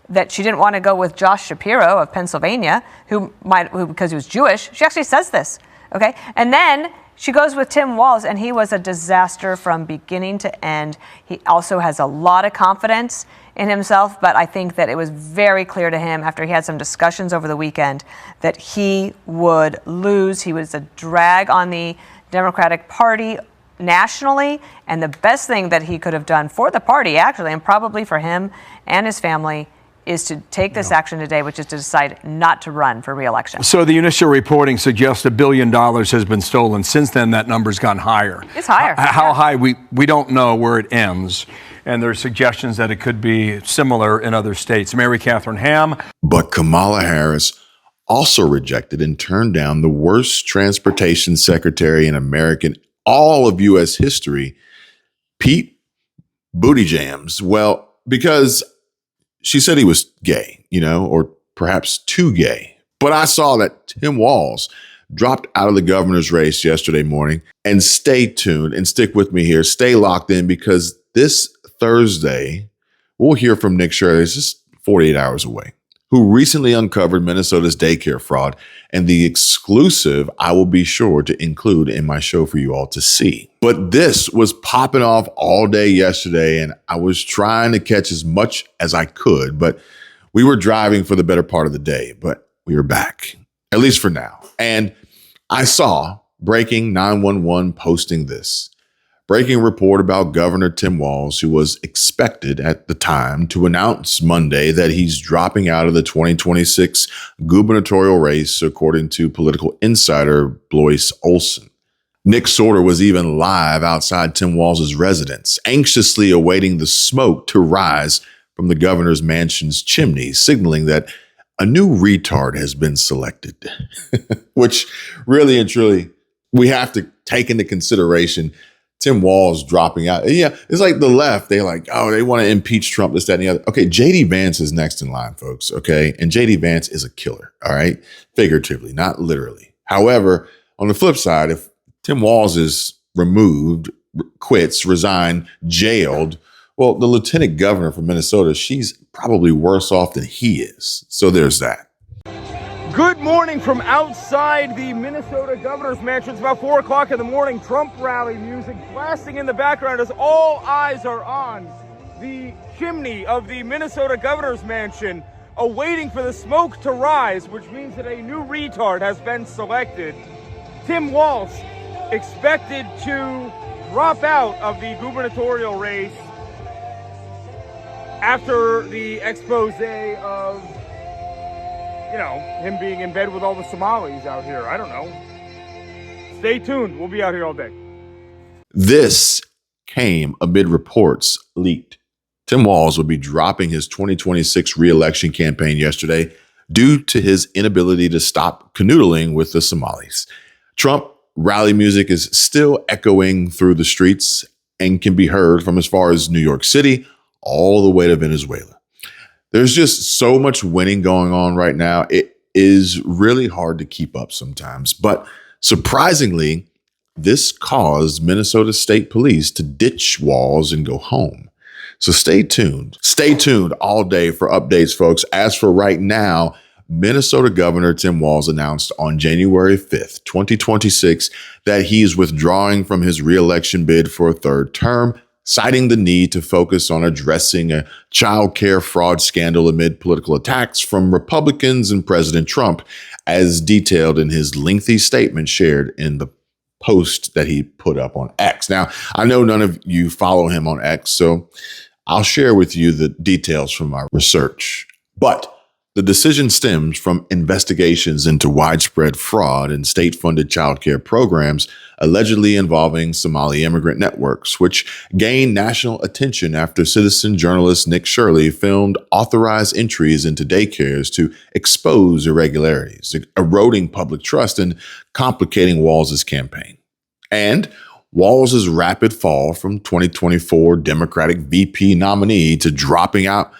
[SPEAKER 25] that she didn't want to go with Josh Shapiro of Pennsylvania, who because he was Jewish. She actually says this, okay? And then she goes with Tim Walz, and he was a disaster from beginning to end. He also has a lot of confidence in himself, but I think that it was very clear to him after he had some discussions over the weekend that he would lose. He was a drag on the Democratic Party nationally, and the best thing that he could have done for the party, actually, and probably for him and his family, is to take this action today, which is to decide not to run for re-election.
[SPEAKER 24] So the initial reporting suggests $1 billion has been stolen. Since then, that number's gone higher.
[SPEAKER 25] It's higher.
[SPEAKER 24] How high, we don't know where it ends. And there are suggestions that it could be similar in other states. Mary Catherine Ham.
[SPEAKER 1] But Kamala Harris also rejected and turned down the worst transportation secretary in all of U.S. history, Pete Buttigieg. Well, because she said he was gay, or perhaps too gay. But I saw that Tim Walz dropped out of the governor's race yesterday morning. And stay tuned and stick with me here. Stay locked in, because this Thursday, we'll hear from Nick Shirley. It's just 48 hours away, who recently uncovered Minnesota's daycare fraud, and the exclusive I will be sure to include in my show for you all to see. But this was popping off all day yesterday, and I was trying to catch as much as I could, but we were driving for the better part of the day, but we are back, at least for now. And I saw Breaking 911 posting this. Breaking report about Governor Tim Walz, who was expected at the time to announce Monday that he's dropping out of the 2026 gubernatorial race, according to political insider Blois Olson. Nick Sorter was even live outside Tim Walz's residence, anxiously awaiting the smoke to rise from the governor's mansion's chimney, signaling that a new retard has been selected, which really and truly we have to take into consideration. Tim Walz dropping out. Yeah, it's like the left. They're like, oh, they want to impeach Trump, this, that, and the other. Okay, J.D. Vance is next in line, folks, okay? And J.D. Vance is a killer, all right? Figuratively, not literally. However, on the flip side, if Tim Walz is removed, quits, resigned, jailed, well, the lieutenant governor from Minnesota, she's probably worse off than he is. So there's that.
[SPEAKER 24] Good morning from outside the Minnesota governor's mansion. It's about 4 o'clock in the morning. Trump rally music blasting in the background as all eyes are on the chimney of the Minnesota governor's mansion, awaiting for the smoke to rise, which means that a new retard has been selected. Tim Walz expected to drop out of the gubernatorial race after the expose of him being in bed with all the Somalis out here. I don't know. Stay tuned. We'll be out here all day.
[SPEAKER 1] This came amid reports leaked. Tim Walz would be dropping his 2026 re-election campaign yesterday due to his inability to stop canoodling with the Somalis. Trump rally music is still echoing through the streets and can be heard from as far as New York City all the way to Venezuela. There's just so much winning going on right now. It is really hard to keep up sometimes. But surprisingly, this caused Minnesota State Police to ditch Walz and go home. So stay tuned. Stay tuned all day for updates, folks. As for right now, Minnesota Governor Tim Walz announced on January 5th, 2026, that he is withdrawing from his re-election bid for a third term, citing the need to focus on addressing a child care fraud scandal amid political attacks from Republicans and President Trump, as detailed in his lengthy statement shared in the post that he put up on X. Now, I know none of you follow him on X, so I'll share with you the details from our research. But the decision stems from investigations into widespread fraud in state-funded childcare programs allegedly involving Somali immigrant networks, which gained national attention after citizen journalist Nick Shirley filmed authorized entries into daycares to expose irregularities, eroding public trust and complicating Walz's campaign. And Walz's rapid fall from 2024 Democratic VP nominee to dropping out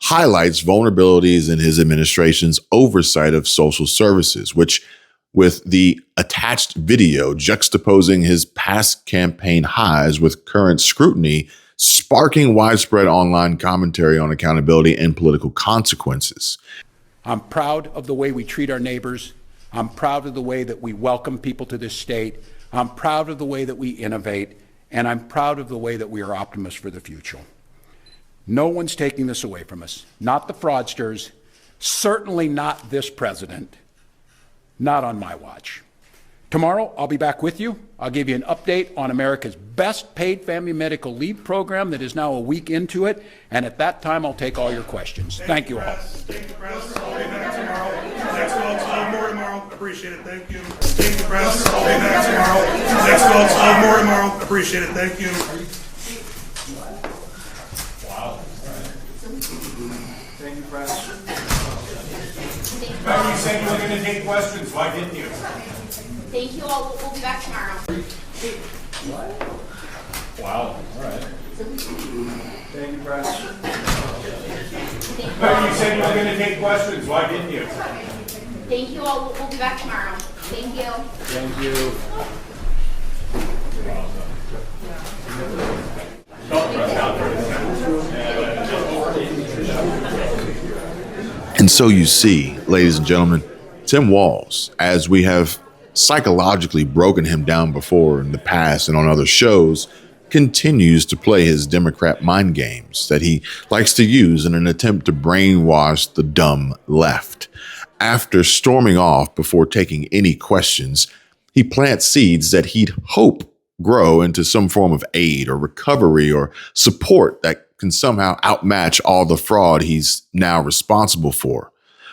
[SPEAKER 1] highlights vulnerabilities in his administration's oversight of social services, which, with the attached video juxtaposing his past campaign highs with current scrutiny, sparking widespread online commentary on accountability and political consequences.
[SPEAKER 6] I'm proud of the way we treat our neighbors. I'm proud of the way that we welcome people to this state. I'm proud of the way that we innovate, and I'm proud of the way that we are optimists for the future. No one's taking this away from us. Not the fraudsters, certainly not this president, not on my watch. Tomorrow, I'll be back with you. I'll give you an update on America's best paid family medical leave program that is now a week into it, and at that time, I'll take all your questions. Thank you all.
[SPEAKER 7] Thank you, Press. I'll be back tomorrow. Next call, more tomorrow. Appreciate it. Thank you. Thank you, Press. I'll be back tomorrow. Next call, more tomorrow. Appreciate it. Thank you. Wow. Thank you, Press.
[SPEAKER 24] You said you were going to take questions. Why didn't you?
[SPEAKER 8] Thank you all. We'll be back tomorrow.
[SPEAKER 7] Wow. All right. Thank you, Press.
[SPEAKER 24] You said you were going to take questions. Why didn't you?
[SPEAKER 8] Thank you all. We'll be back tomorrow. Thank you.
[SPEAKER 7] Thank you.
[SPEAKER 1] And so you see, ladies and gentlemen, Tim Walz, as we have psychologically broken him down before in the past and on other shows, continues to play his Democrat mind games that he likes to use in an attempt to brainwash the dumb left. After storming off before taking any questions, he plants seeds that he'd hope grow into some form of aid or recovery or support that can somehow outmatch all the fraud he's now responsible for,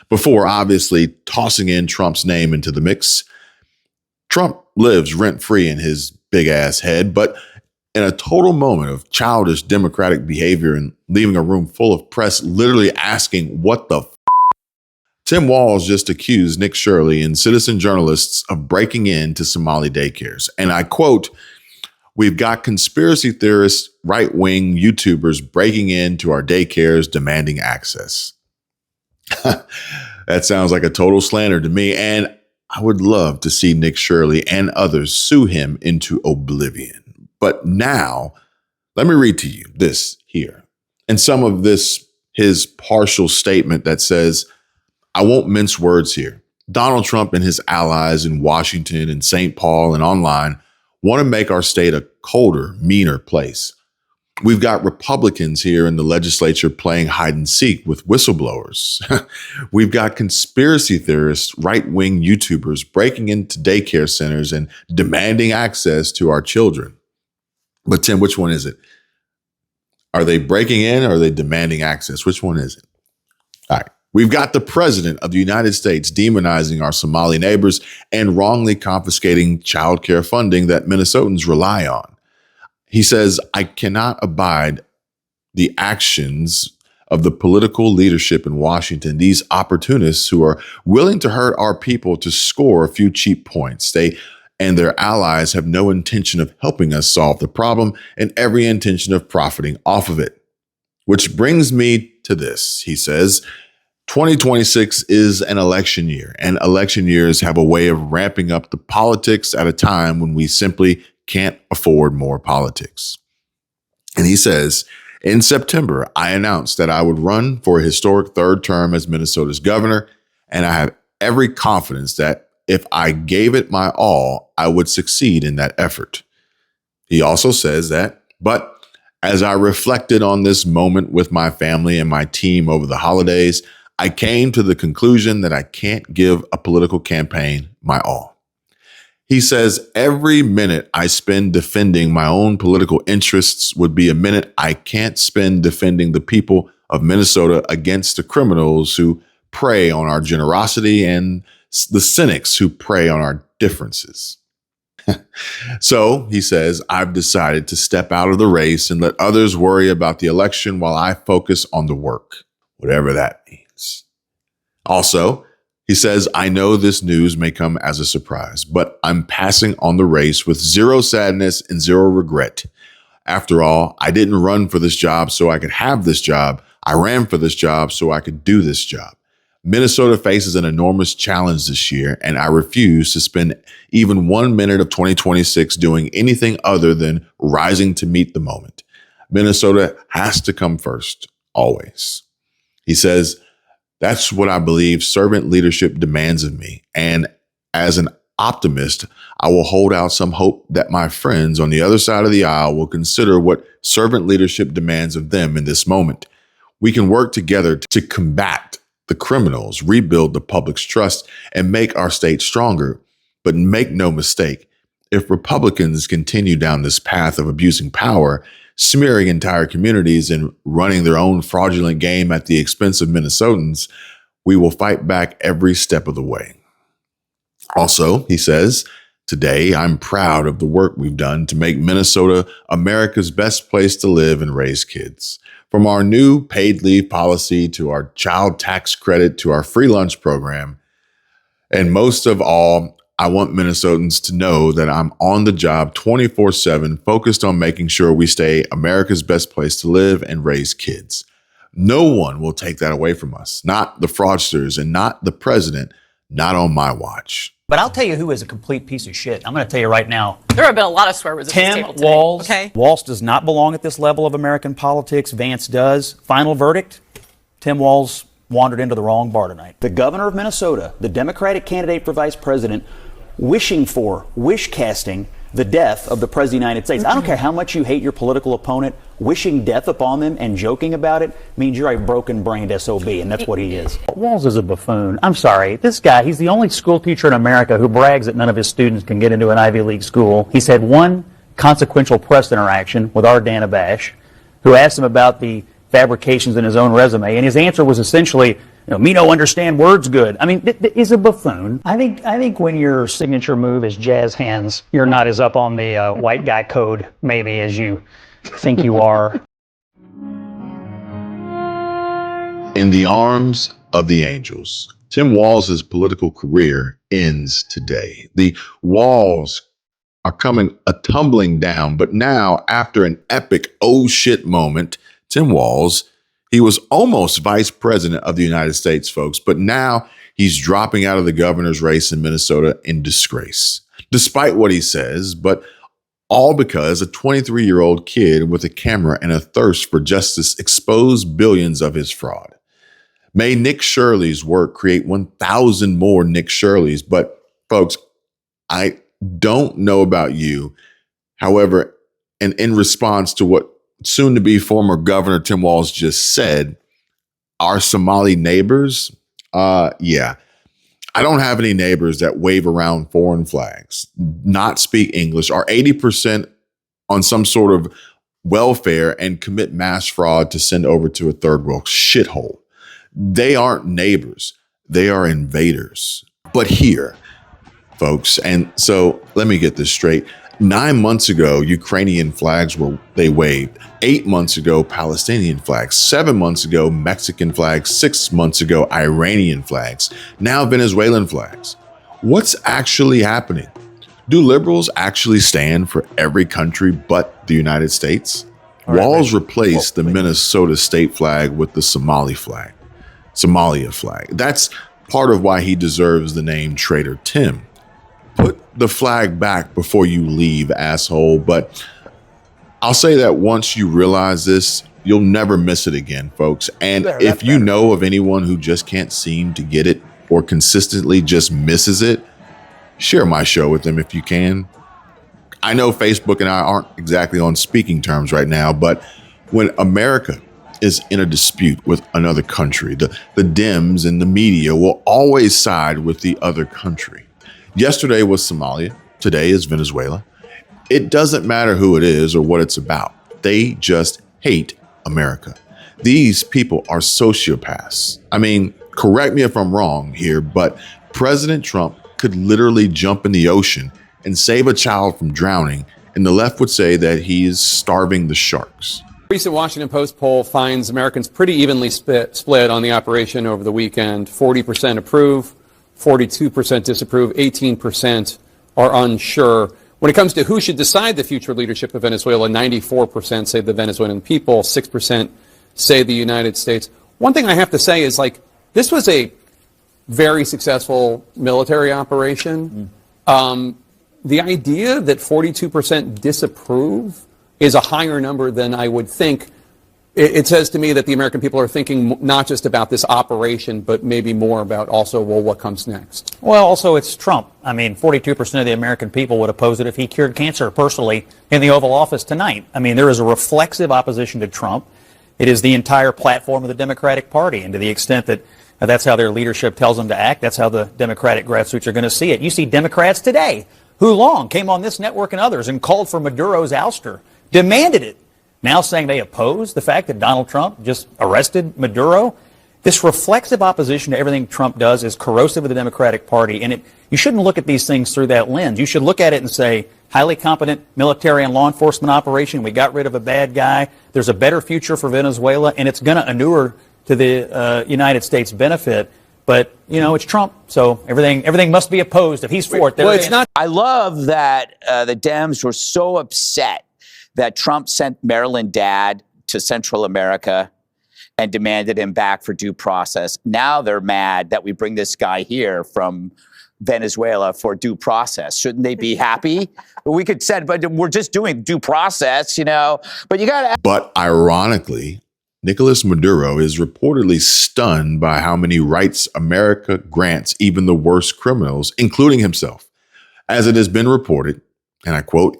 [SPEAKER 1] before obviously tossing in Trump's name into the mix. Trump lives rent-free in his big-ass head, but in a total moment of childish Democratic behavior and leaving a room full of press literally asking, what the f***? Tim Walz just accused Nick Shirley and citizen journalists of breaking into Somali daycares. And I quote, "We've got conspiracy theorists, right-wing YouTubers breaking into our daycares demanding access." That sounds like a total slander to me, and I would love to see Nick Shirley and others sue him into oblivion. But now, let me read to you this here. And some of this, his partial statement that says, "I won't mince words here. Donald Trump and his allies in Washington and St. Paul and online want to make our state a colder, meaner place. We've got Republicans here in the legislature playing hide and seek with whistleblowers. We've got conspiracy theorists, right-wing YouTubers breaking into daycare centers and demanding access to our children." But Tim, which one is it? Are they breaking in or are they demanding access? Which one is it? All right. We've got the president of the United States demonizing our Somali neighbors and wrongly confiscating childcare funding that Minnesotans rely on. He says, "I cannot abide the actions of the political leadership in Washington, these opportunists who are willing to hurt our people to score a few cheap points. They and their allies have no intention of helping us solve the problem and every intention of profiting off of it." Which brings me to this. He says, 2026 is an election year, and election years have a way of ramping up the politics at a time when we simply can't afford more politics. And he says, "In September, I announced that I would run for a historic third term as Minnesota's governor, and I have every confidence that if I gave it my all, I would succeed in that effort." He also says that, "But as I reflected on this moment with my family and my team over the holidays, I came to the conclusion that I can't give a political campaign my all." He says, "Every minute I spend defending my own political interests would be a minute I can't spend defending the people of Minnesota against the criminals who prey on our generosity and the cynics who prey on our differences." So, he says, "I've decided to step out of the race and let others worry about the election while I focus on the work," whatever that means. Also, he says, "I know this news may come as a surprise, but I'm passing on the race with zero sadness and zero regret. After all, I didn't run for this job so I could have this job. I ran for this job so I could do this job. Minnesota faces an enormous challenge this year, and I refuse to spend even 1 minute of 2026 doing anything other than rising to meet the moment. Minnesota has to come first, always. He says, that's what I believe servant leadership demands of me. And as an optimist, I will hold out some hope that my friends on the other side of the aisle will consider what servant leadership demands of them in this moment. We can work together to combat the criminals, rebuild the public's trust, and make our state stronger. But make no mistake, if Republicans continue down this path of abusing power, smearing entire communities, and running their own fraudulent game at the expense of Minnesotans, we will fight back every step of the way. Also, he says, today, I'm proud of the work we've done to make Minnesota America's best place to live and raise kids. From our new paid leave policy to our child tax credit to our free lunch program. And most of all, I want Minnesotans to know that I'm on the job 24/7, focused on making sure we stay America's best place to live and raise kids. No one will take that away from us, not the fraudsters and not the president, not on my watch.
[SPEAKER 9] But I'll tell you who is a complete piece of shit. I'm going to tell you right now.
[SPEAKER 12] There have been a lot of swear words at this table today.
[SPEAKER 9] Walz.
[SPEAKER 12] Okay.
[SPEAKER 9] Walz does not belong at this level of American politics. Vance does. Final verdict, Tim Walz wandered into the wrong bar tonight. The governor of Minnesota, the Democratic candidate for vice president, wish casting the death of the president of the United States. I don't care how much you hate your political opponent, wishing death upon them and joking about it means you're a broken-brained SOB, and that's what he is. Walz is a buffoon. I'm sorry. This guy, he's the only school teacher in America who brags that none of his students can get into an Ivy League school. He's had one consequential press interaction with our Dana Bash, who asked him about the fabrications in his own resume, and his answer was essentially, me no understand words good. I mean, is a buffoon. I think when your signature move is jazz hands, you're not as up on the white guy code maybe as you think you are.
[SPEAKER 1] In the arms of the angels, Tim Walz's political career ends today. The walls are coming tumbling down, but now, after an epic oh shit moment, Tim Walz, he was almost vice president of the United States, folks, but now he's dropping out of the governor's race in Minnesota in disgrace, despite what he says, but all because a 23-year-old kid with a camera and a thirst for justice exposed billions of his fraud. May Nick Shirley's work create 1,000 more Nick Shirleys, but folks, I don't know about you. However, and in response to what soon-to-be former Governor Tim Walz just said, our Somali neighbors, yeah. I don't have any neighbors that wave around foreign flags, not speak English, are 80% on some sort of welfare and commit mass fraud to send over to a third world shithole. They aren't neighbors. They are invaders. But here, folks, and so let me get this straight. 9 months ago, Ukrainian flags they waved. 8 months ago, Palestinian flags. 7 months ago, Mexican flags. 6 months ago, Iranian flags. Now Venezuelan flags. What's actually happening? Do liberals actually stand for every country but the United States? Walz replaced the Minnesota state flag with the Somalia flag. That's part of why he deserves the name Traitor Tim. Put the flag back before you leave, asshole. But I'll say that once you realize this, you'll never miss it again, folks. And if you know of anyone who just can't seem to get it or consistently just misses it, share my show with them if you can. I know Facebook and I aren't exactly on speaking terms right now, but when America is in a dispute with another country, the Dems and the media will always side with the other country. Yesterday was Somalia. Today is Venezuela. It doesn't matter who it is or what it's about. They just hate America. These people are sociopaths. I mean, correct me if I'm wrong here, but President Trump could literally jump in the ocean and save a child from drowning, and the left would say that he is starving the sharks.
[SPEAKER 13] A recent Washington Post poll finds Americans pretty evenly split on the operation over the weekend. 40% approve, 42% disapprove, 18% are unsure. When it comes to who should decide the future leadership of Venezuela, 94% say the Venezuelan people, 6% say the United States. One thing I have to say is, like, this was a very successful military operation. The idea that 42% disapprove is a higher number than I would think. It says to me that the American people are thinking not just about this operation, but maybe more about also, well, what comes next.
[SPEAKER 9] Well, also it's Trump. I mean, 42% of the American people would oppose it if he cured cancer personally in the Oval Office tonight. I mean, there is a reflexive opposition to Trump. It is the entire platform of the Democratic Party, and to the extent that that's how their leadership tells them to act, that's how the Democratic grassroots are going to see it. You see Democrats today who long came on this network and others and called for Maduro's ouster, demanded it, now saying they oppose the fact that Donald Trump just arrested Maduro. This reflexive opposition to everything Trump does is corrosive of the Democratic Party, and you shouldn't look at these things through that lens. You should look at it and say, highly competent military and law enforcement operation, we got rid of a bad guy, there's a better future for Venezuela, and it's going to inure to the United States' benefit. But, you know, it's Trump, so everything must be opposed. If he's for it,
[SPEAKER 14] well, it's not. I love that the Dems were so upset that Trump sent Maryland dad to Central America and demanded him back for due process. Now they're mad that we bring this guy here from Venezuela for due process. Shouldn't they be happy? We could say, but we're just doing due process, you know. But you got to.
[SPEAKER 1] But ironically, Nicolas Maduro is reportedly stunned by how many rights America grants even the worst criminals, including himself. As it has been reported, and I quote,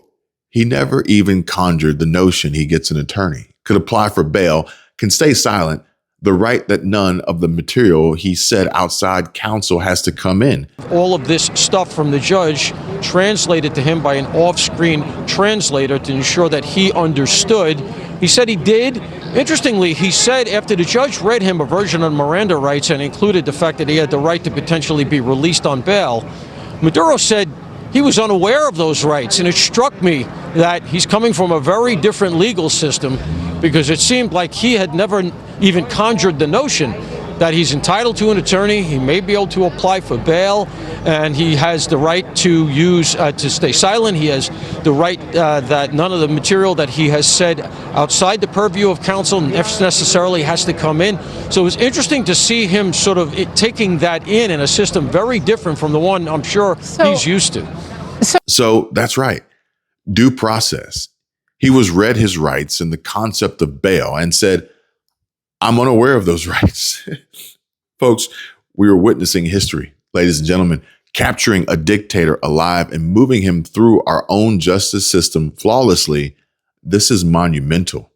[SPEAKER 1] he never even conjured the notion he gets an attorney, could apply for bail, can stay silent, the right that none of the material he said outside counsel has to come in.
[SPEAKER 15] All of this stuff from the judge translated to him by an off-screen translator to ensure that he understood. He said he did. Interestingly, he said after the judge read him a version of Miranda rights and included the fact that he had the right to potentially be released on bail, Maduro said he was unaware of those rights. And it struck me that he's coming from a very different legal system, because it seemed like he had never even conjured the notion that he's entitled to an attorney, he may be able to apply for bail, and he has the right to use, to stay silent. He has the right that none of the material that he has said outside the purview of counsel necessarily has to come in. So it was interesting to see him sort of taking that in a system very different from the one I'm sure he's used to.
[SPEAKER 1] So that's right. Due process. He was read his rights and the concept of bail and said, I'm unaware of those rights. Folks, we are witnessing history, ladies and gentlemen, capturing a dictator alive and moving him through our own justice system flawlessly. This is monumental.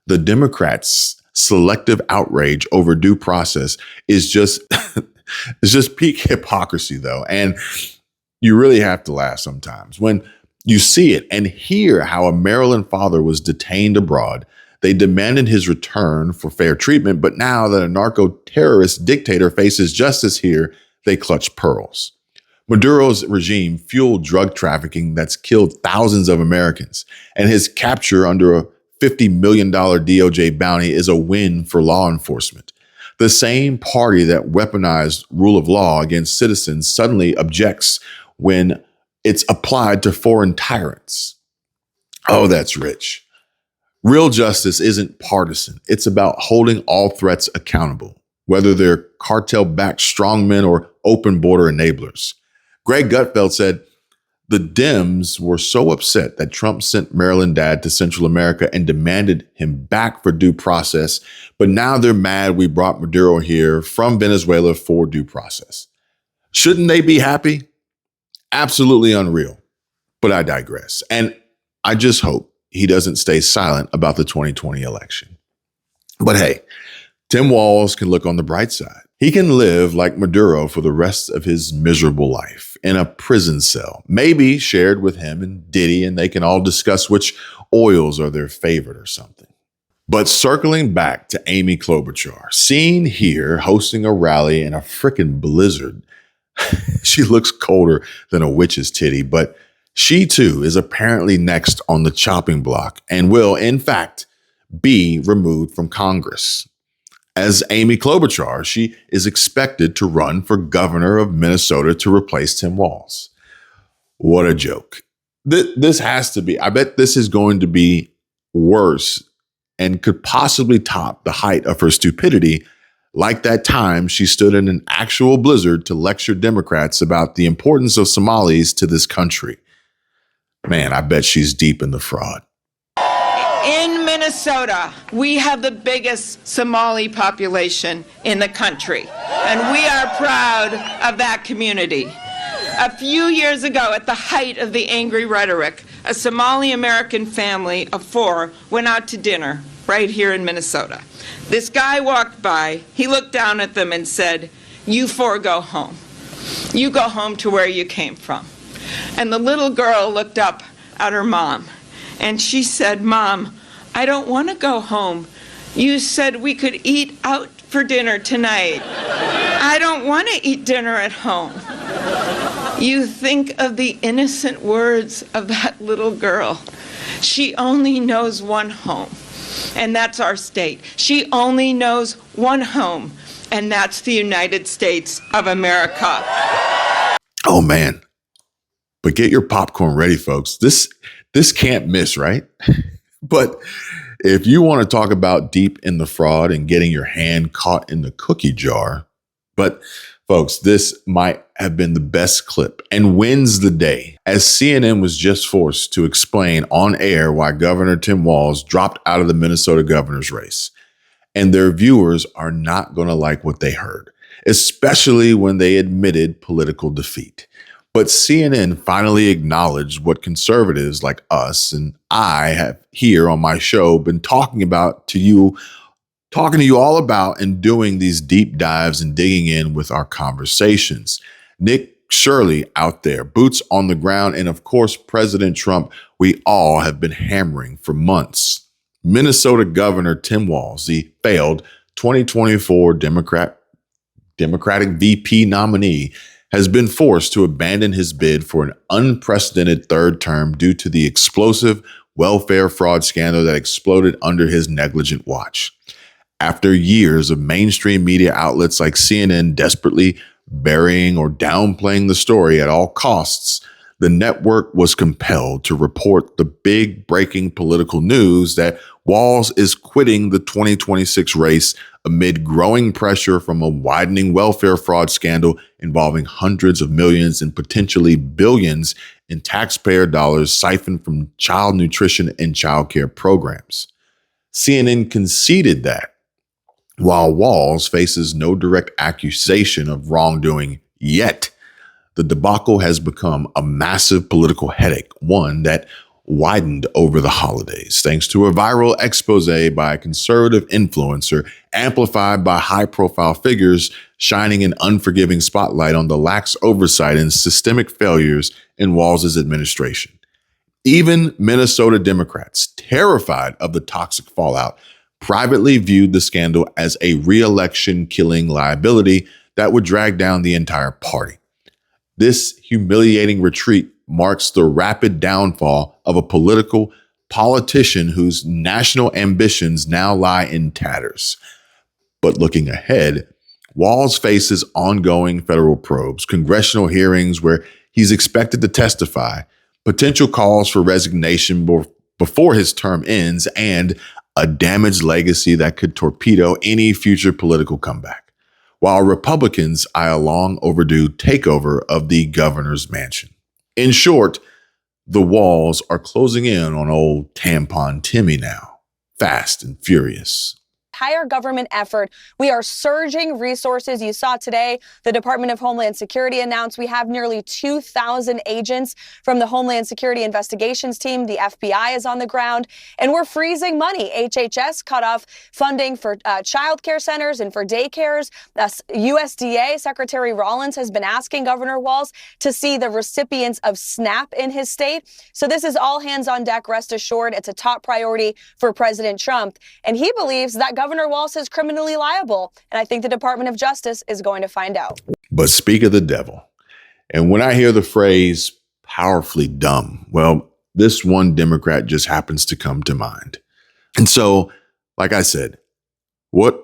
[SPEAKER 1] The Democrats' selective outrage over due process is just, it's just peak hypocrisy, though. And you really have to laugh sometimes when you see it and hear how a Maryland father was detained abroad. They demanded his return for fair treatment, but now that a narco-terrorist dictator faces justice here, they clutch pearls. Maduro's regime fueled drug trafficking that's killed thousands of Americans, and his capture under a $50 million DOJ bounty is a win for law enforcement. The same party that weaponized rule of law against citizens suddenly objects when it's applied to foreign tyrants. Oh, that's rich. Real justice isn't partisan. It's about holding all threats accountable, whether they're cartel-backed strongmen or open border enablers. Greg Gutfeld said, the Dems were so upset that Trump sent Maryland dad to Central America and demanded him back for due process, but now they're mad we brought Maduro here from Venezuela for due process. Shouldn't they be happy? Absolutely unreal. But I digress. And I just hope he doesn't stay silent about the 2020 election. But hey, Tim Walz can look on the bright side. He can live like Maduro for the rest of his miserable life in a prison cell, maybe shared with him and Diddy, and they can all discuss which oils are their favorite or something. But circling back to Amy Klobuchar, seen here hosting a rally in a frickin' blizzard. She looks colder than a witch's titty, but she too is apparently next on the chopping block and will, in fact, be removed from Congress. As Amy Klobuchar, she is expected to run for governor of Minnesota to replace Tim Walz. What a joke. This has to be, I bet this is going to be worse and could possibly top the height of her stupidity, like that time she stood in an actual blizzard to lecture Democrats about the importance of Somalis to this country. Man, I bet she's deep in the fraud.
[SPEAKER 10] In Minnesota, we have the biggest Somali population in the country, and we are proud of that community. A few years ago, at the height of the angry rhetoric, a Somali American family of 4 went out to dinner right here in Minnesota. This guy walked by, he looked down at them and said, "You 4 go home. You go home to where you came from." And the little girl looked up at her mom, and she said, "Mom, I don't want to go home. You said we could eat out for dinner tonight. I don't want to eat dinner at home." You think of the innocent words of that little girl. She only knows one home, and that's our state. She only knows one home, and that's the United States of America.
[SPEAKER 1] Oh, man. But get your popcorn ready, folks. This can't miss, right? But if you want to talk about deep in the fraud and getting your hand caught in the cookie jar, but folks, this might have been the best clip and wins the day, as CNN was just forced to explain on air why Governor Tim Walz dropped out of the Minnesota governor's race. And their viewers are not going to like what they heard, especially when they admitted political defeat. But CNN finally acknowledged what conservatives like us and I have here on my show been talking to you all about, and doing these deep dives and digging in with our conversations. Nick Shirley out there, boots on the ground, and of course, President Trump, we all have been hammering for months. Minnesota Governor Tim Walz, the failed 2024 Democratic VP nominee, has been forced to abandon his bid for an unprecedented third term due to the explosive welfare fraud scandal that exploded under his negligent watch. After years of mainstream media outlets like CNN desperately burying or downplaying the story at all costs, the network was compelled to report the big breaking political news that Walz is quitting the 2026 race amid growing pressure from a widening welfare fraud scandal involving hundreds of millions and potentially billions in taxpayer dollars siphoned from child nutrition and child care programs. CNN conceded that while Walz faces no direct accusation of wrongdoing yet, the debacle has become a massive political headache, one that widened over the holidays, thanks to a viral expose by a conservative influencer amplified by high-profile figures shining an unforgiving spotlight on the lax oversight and systemic failures in Walz's administration. Even Minnesota Democrats, terrified of the toxic fallout, privately viewed the scandal as a re-election killing liability that would drag down the entire party. This humiliating retreat marks the rapid downfall of a politician whose national ambitions now lie in tatters. But looking ahead, Walz faces ongoing federal probes, congressional hearings where he's expected to testify, potential calls for resignation before his term ends, and a damaged legacy that could torpedo any future political comeback, while Republicans eye a long overdue takeover of the governor's mansion. In short, the Walz are closing in on old Tampon Timmy now, fast and furious.
[SPEAKER 11] Entire government effort. We are surging resources. You saw today the Department of Homeland Security announced we have nearly 2,000 agents from the Homeland Security Investigations Team. The FBI is on the ground, and we're freezing money. HHS cut off funding for child care centers and for daycares. USDA Secretary Rollins has been asking Governor Walz to see the recipients of SNAP in his state. So this is all hands on deck. Rest assured, it's a top priority for President Trump, and he believes that Governor Walz is criminally liable, and I think the Department of Justice is going to find out.
[SPEAKER 1] But speak of the devil. And when I hear the phrase powerfully dumb, well, this one Democrat just happens to come to mind. And so, like I said, what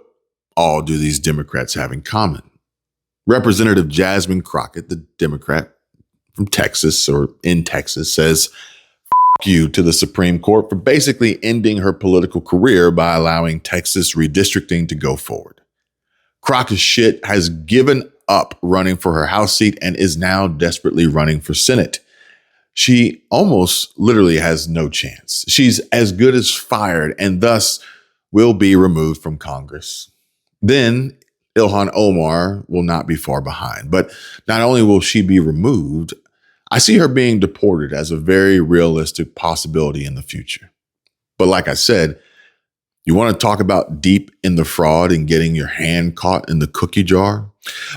[SPEAKER 1] all do these Democrats have in common? Representative Jasmine Crockett, the Democrat from Texas or in Texas, says, fuck you to the Supreme Court for basically ending her political career by allowing Texas redistricting to go forward. Crock of shit has given up running for her House seat and is now desperately running for Senate. She almost literally has no chance. She's as good as fired and thus will be removed from Congress. Then Ilhan Omar will not be far behind. But not only will she be removed, I see her being deported as a very realistic possibility in the future. But like I said, you want to talk about deep in the fraud and getting your hand caught in the cookie jar?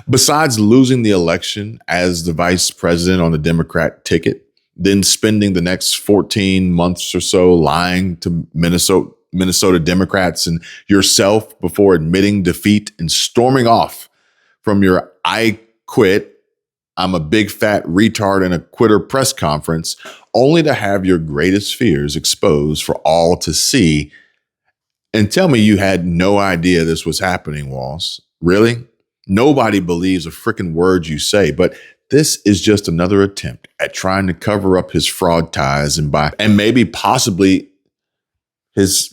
[SPEAKER 1] Besides losing the election as the vice president on the Democrat ticket, then spending the next 14 months or so lying to Minnesota Democrats and yourself before admitting defeat and storming off from your I quit, I'm a big fat retard and a quitter press conference, only to have your greatest fears exposed for all to see. And tell me you had no idea this was happening, Walz. Really? Nobody believes a freaking word you say, but this is just another attempt at trying to cover up his fraud ties and maybe possibly his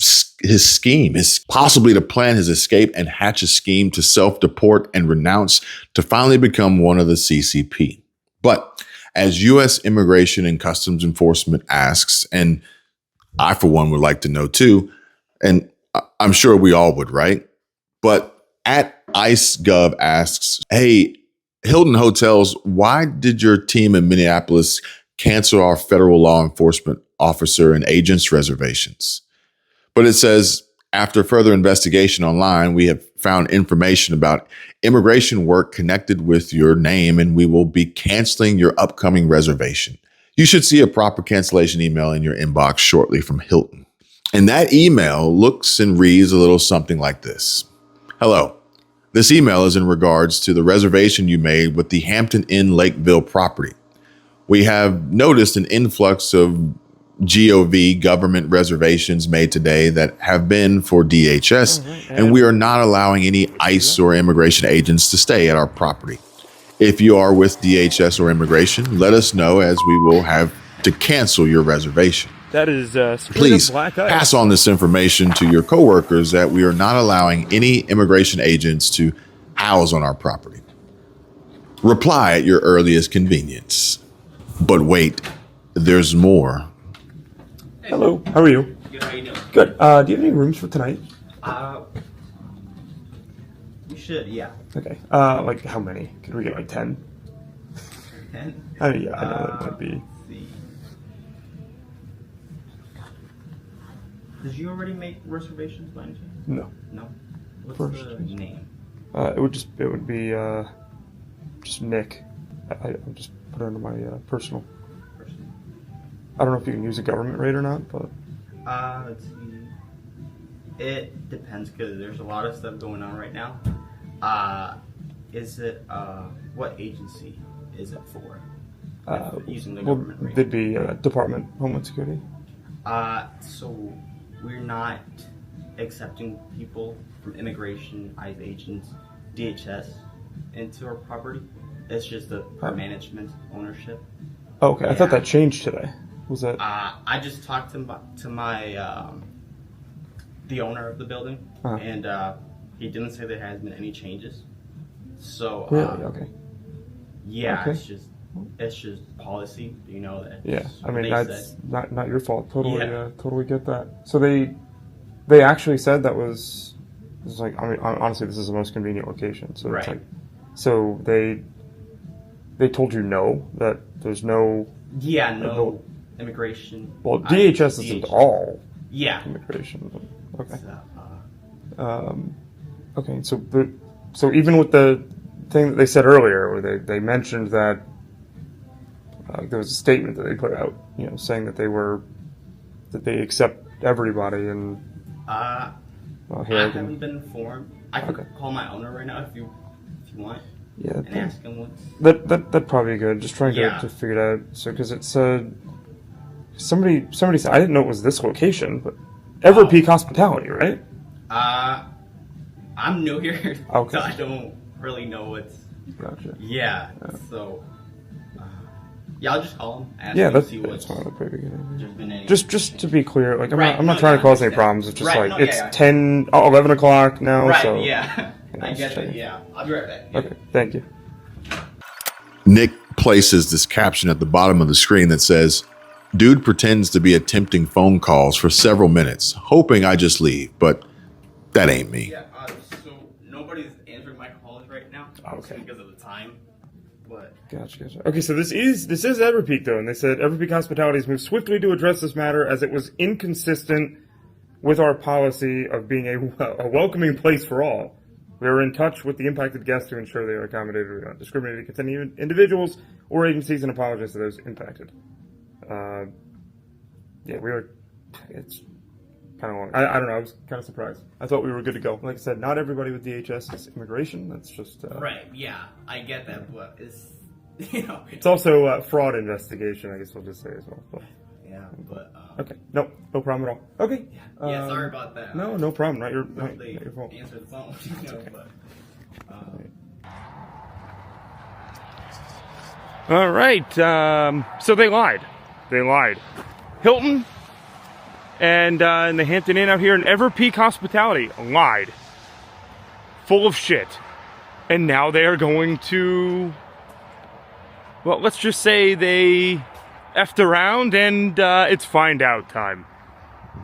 [SPEAKER 1] scheme is possibly to plan his escape and hatch a scheme to self-deport and renounce to finally become one of the CCP. But as U.S. Immigration and Customs Enforcement asks, and I for one would like to know too, and I'm sure we all would, right? But at IceGov asks, hey, Hilton Hotels, why did your team in Minneapolis cancel our federal law enforcement officer and agents reservations? But it says, after further investigation online, we have found information about immigration work connected with your name, and we will be canceling your upcoming reservation. You should see a proper cancellation email in your inbox shortly from Hilton. And that email looks and reads a little something like this. Hello. This email is in regards to the reservation you made with the Hampton Inn Lakeville property. We have noticed an influx of GOV government reservations made today that have been for DHS, and we are not allowing any ICE or immigration agents to stay at our property. If you are with DHS or immigration, let us know as we will have to cancel your reservation.
[SPEAKER 16] That is
[SPEAKER 1] please pass on this information to your coworkers that we are not allowing any immigration agents to house on our property. Reply at your earliest convenience. But wait, there's more.
[SPEAKER 16] Hello, how are you?
[SPEAKER 17] Good, how you doing?
[SPEAKER 16] Good. Do you have any rooms for tonight?
[SPEAKER 17] We should, yeah.
[SPEAKER 16] Okay. Like how many? Could we get like 10?
[SPEAKER 17] 10?
[SPEAKER 16] I mean, yeah, I know that might be.
[SPEAKER 17] Did you already make reservations by any chance?
[SPEAKER 16] No.
[SPEAKER 17] No? What's
[SPEAKER 16] First.
[SPEAKER 17] the name?
[SPEAKER 16] It would be just Nick. I'll just put it under my personal. I don't know if you can use a government rate or not, but.
[SPEAKER 17] Let's see. It depends because there's a lot of stuff going on right now. Is it, what agency is it for? Using the government rate?
[SPEAKER 16] They'd be Department of Homeland Security.
[SPEAKER 17] So we're not accepting people from immigration, ICE agents, DHS into our property. It's just the management ownership.
[SPEAKER 16] Oh, okay, I thought that changed today. Was that?
[SPEAKER 17] I just talked to my the owner of the building, and he didn't say there has been any changes. So
[SPEAKER 16] really, okay.
[SPEAKER 17] Yeah,
[SPEAKER 16] okay.
[SPEAKER 17] It's just policy, you know that.
[SPEAKER 16] Yeah, I mean that's not your fault. Totally,
[SPEAKER 17] Yeah.
[SPEAKER 16] Totally get that. So they actually said that was like, I mean, honestly, this is the most convenient location. So it's like, so they told you no, that there's no.
[SPEAKER 17] Yeah, no immigration.
[SPEAKER 16] Well, DHS isn't all.
[SPEAKER 17] Yeah.
[SPEAKER 16] Immigration. Okay. Okay. So even with the thing that they said earlier, where they mentioned that. There was a statement that they put out, you know, saying that they accept everybody and.
[SPEAKER 17] I haven't been informed. I could call my owner right now if you want.
[SPEAKER 16] Yeah.
[SPEAKER 17] And ask him what's.
[SPEAKER 16] That'd probably be good. Just trying to figure it out. So because it said somebody said, I didn't know it was this location, but Everett Peak Hospitality, right?
[SPEAKER 17] I'm new here,
[SPEAKER 16] okay.
[SPEAKER 17] so I don't really know what's.
[SPEAKER 16] Gotcha.
[SPEAKER 17] Yeah. So. Yeah, I'll just call him. Ask
[SPEAKER 16] Yeah,
[SPEAKER 17] him
[SPEAKER 16] that's
[SPEAKER 17] to see what's
[SPEAKER 16] fine. That's pretty good.
[SPEAKER 17] there's been any.
[SPEAKER 16] Just to be clear, like
[SPEAKER 17] Right,
[SPEAKER 16] I'm not
[SPEAKER 17] no,
[SPEAKER 16] trying
[SPEAKER 17] yeah,
[SPEAKER 16] to cause
[SPEAKER 17] I
[SPEAKER 16] any
[SPEAKER 17] understand.
[SPEAKER 16] problems. It's just
[SPEAKER 17] Right,
[SPEAKER 16] like
[SPEAKER 17] no,
[SPEAKER 16] it's
[SPEAKER 17] yeah, yeah.
[SPEAKER 16] 11 o'clock now.
[SPEAKER 17] Right,
[SPEAKER 16] so
[SPEAKER 17] yeah. I
[SPEAKER 16] just
[SPEAKER 17] get it,
[SPEAKER 16] checking.
[SPEAKER 17] yeah. I'll be right back. Yeah.
[SPEAKER 16] Okay, thank you.
[SPEAKER 1] Nick places this caption at the bottom of the screen that says, "Dude pretends to be attempting phone calls for several minutes, hoping I just leave, but that ain't me."
[SPEAKER 17] Yeah, so nobody's answering my calls right now.
[SPEAKER 16] Okay.
[SPEAKER 17] Because of the time. But
[SPEAKER 16] Gotcha. Okay, so this is Everpeak though, and they said Everpeak Hospitality has moved swiftly to address this matter as it was inconsistent with our policy of being a welcoming place for all. We are in touch with the impacted guests to ensure they are accommodated. We don't discriminate against any individuals or agencies and apologize to those impacted. Yeah, we are. It's kind of long. I don't know. I was kind of surprised. I thought we were good to go. Like I said, not everybody with DHS is immigration. That's just
[SPEAKER 17] right, yeah, I get that, but it's
[SPEAKER 16] It's also a fraud investigation. I guess we'll just say as well. But,
[SPEAKER 17] yeah, but
[SPEAKER 16] okay, no problem at all. Okay.
[SPEAKER 17] yeah, sorry about that.
[SPEAKER 16] No problem. Not your fault.
[SPEAKER 17] Answer the phone.
[SPEAKER 16] Okay.
[SPEAKER 17] But,
[SPEAKER 16] All right. So they lied. Hilton and the Hampton Inn out here in Everpeak Hospitality lied. Full of shit. And now they are going to, well, let's just say they effed around and it's find out time.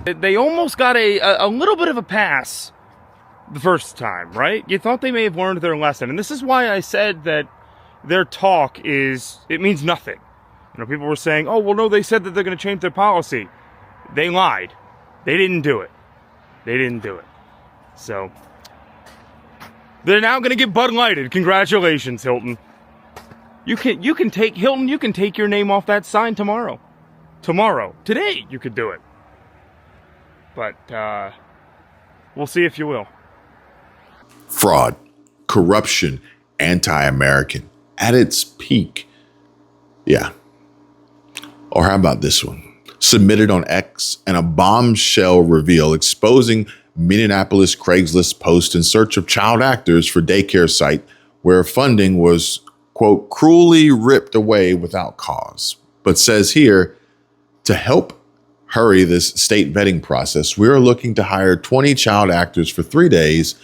[SPEAKER 16] They almost got a little bit of a pass the first time, right? You thought they may have learned their lesson. And this is why I said that their talk it means nothing. You know, people were saying, oh, well, no, they said that they're going to change their policy. They lied. They didn't do it. So, they're now going to get Bud Lighted. Congratulations, Hilton. You can take your name off that sign tomorrow. Today, you could do it. But, we'll see if you will.
[SPEAKER 1] Fraud, corruption, anti-American at its peak. Yeah. Or how about this one? Submitted on X and a bombshell reveal exposing Minneapolis Craigslist post in search of child actors for daycare site where funding was, quote, cruelly ripped away without cause. But says here, to help hurry this state vetting process, we are looking to hire 20 child actors for 3 days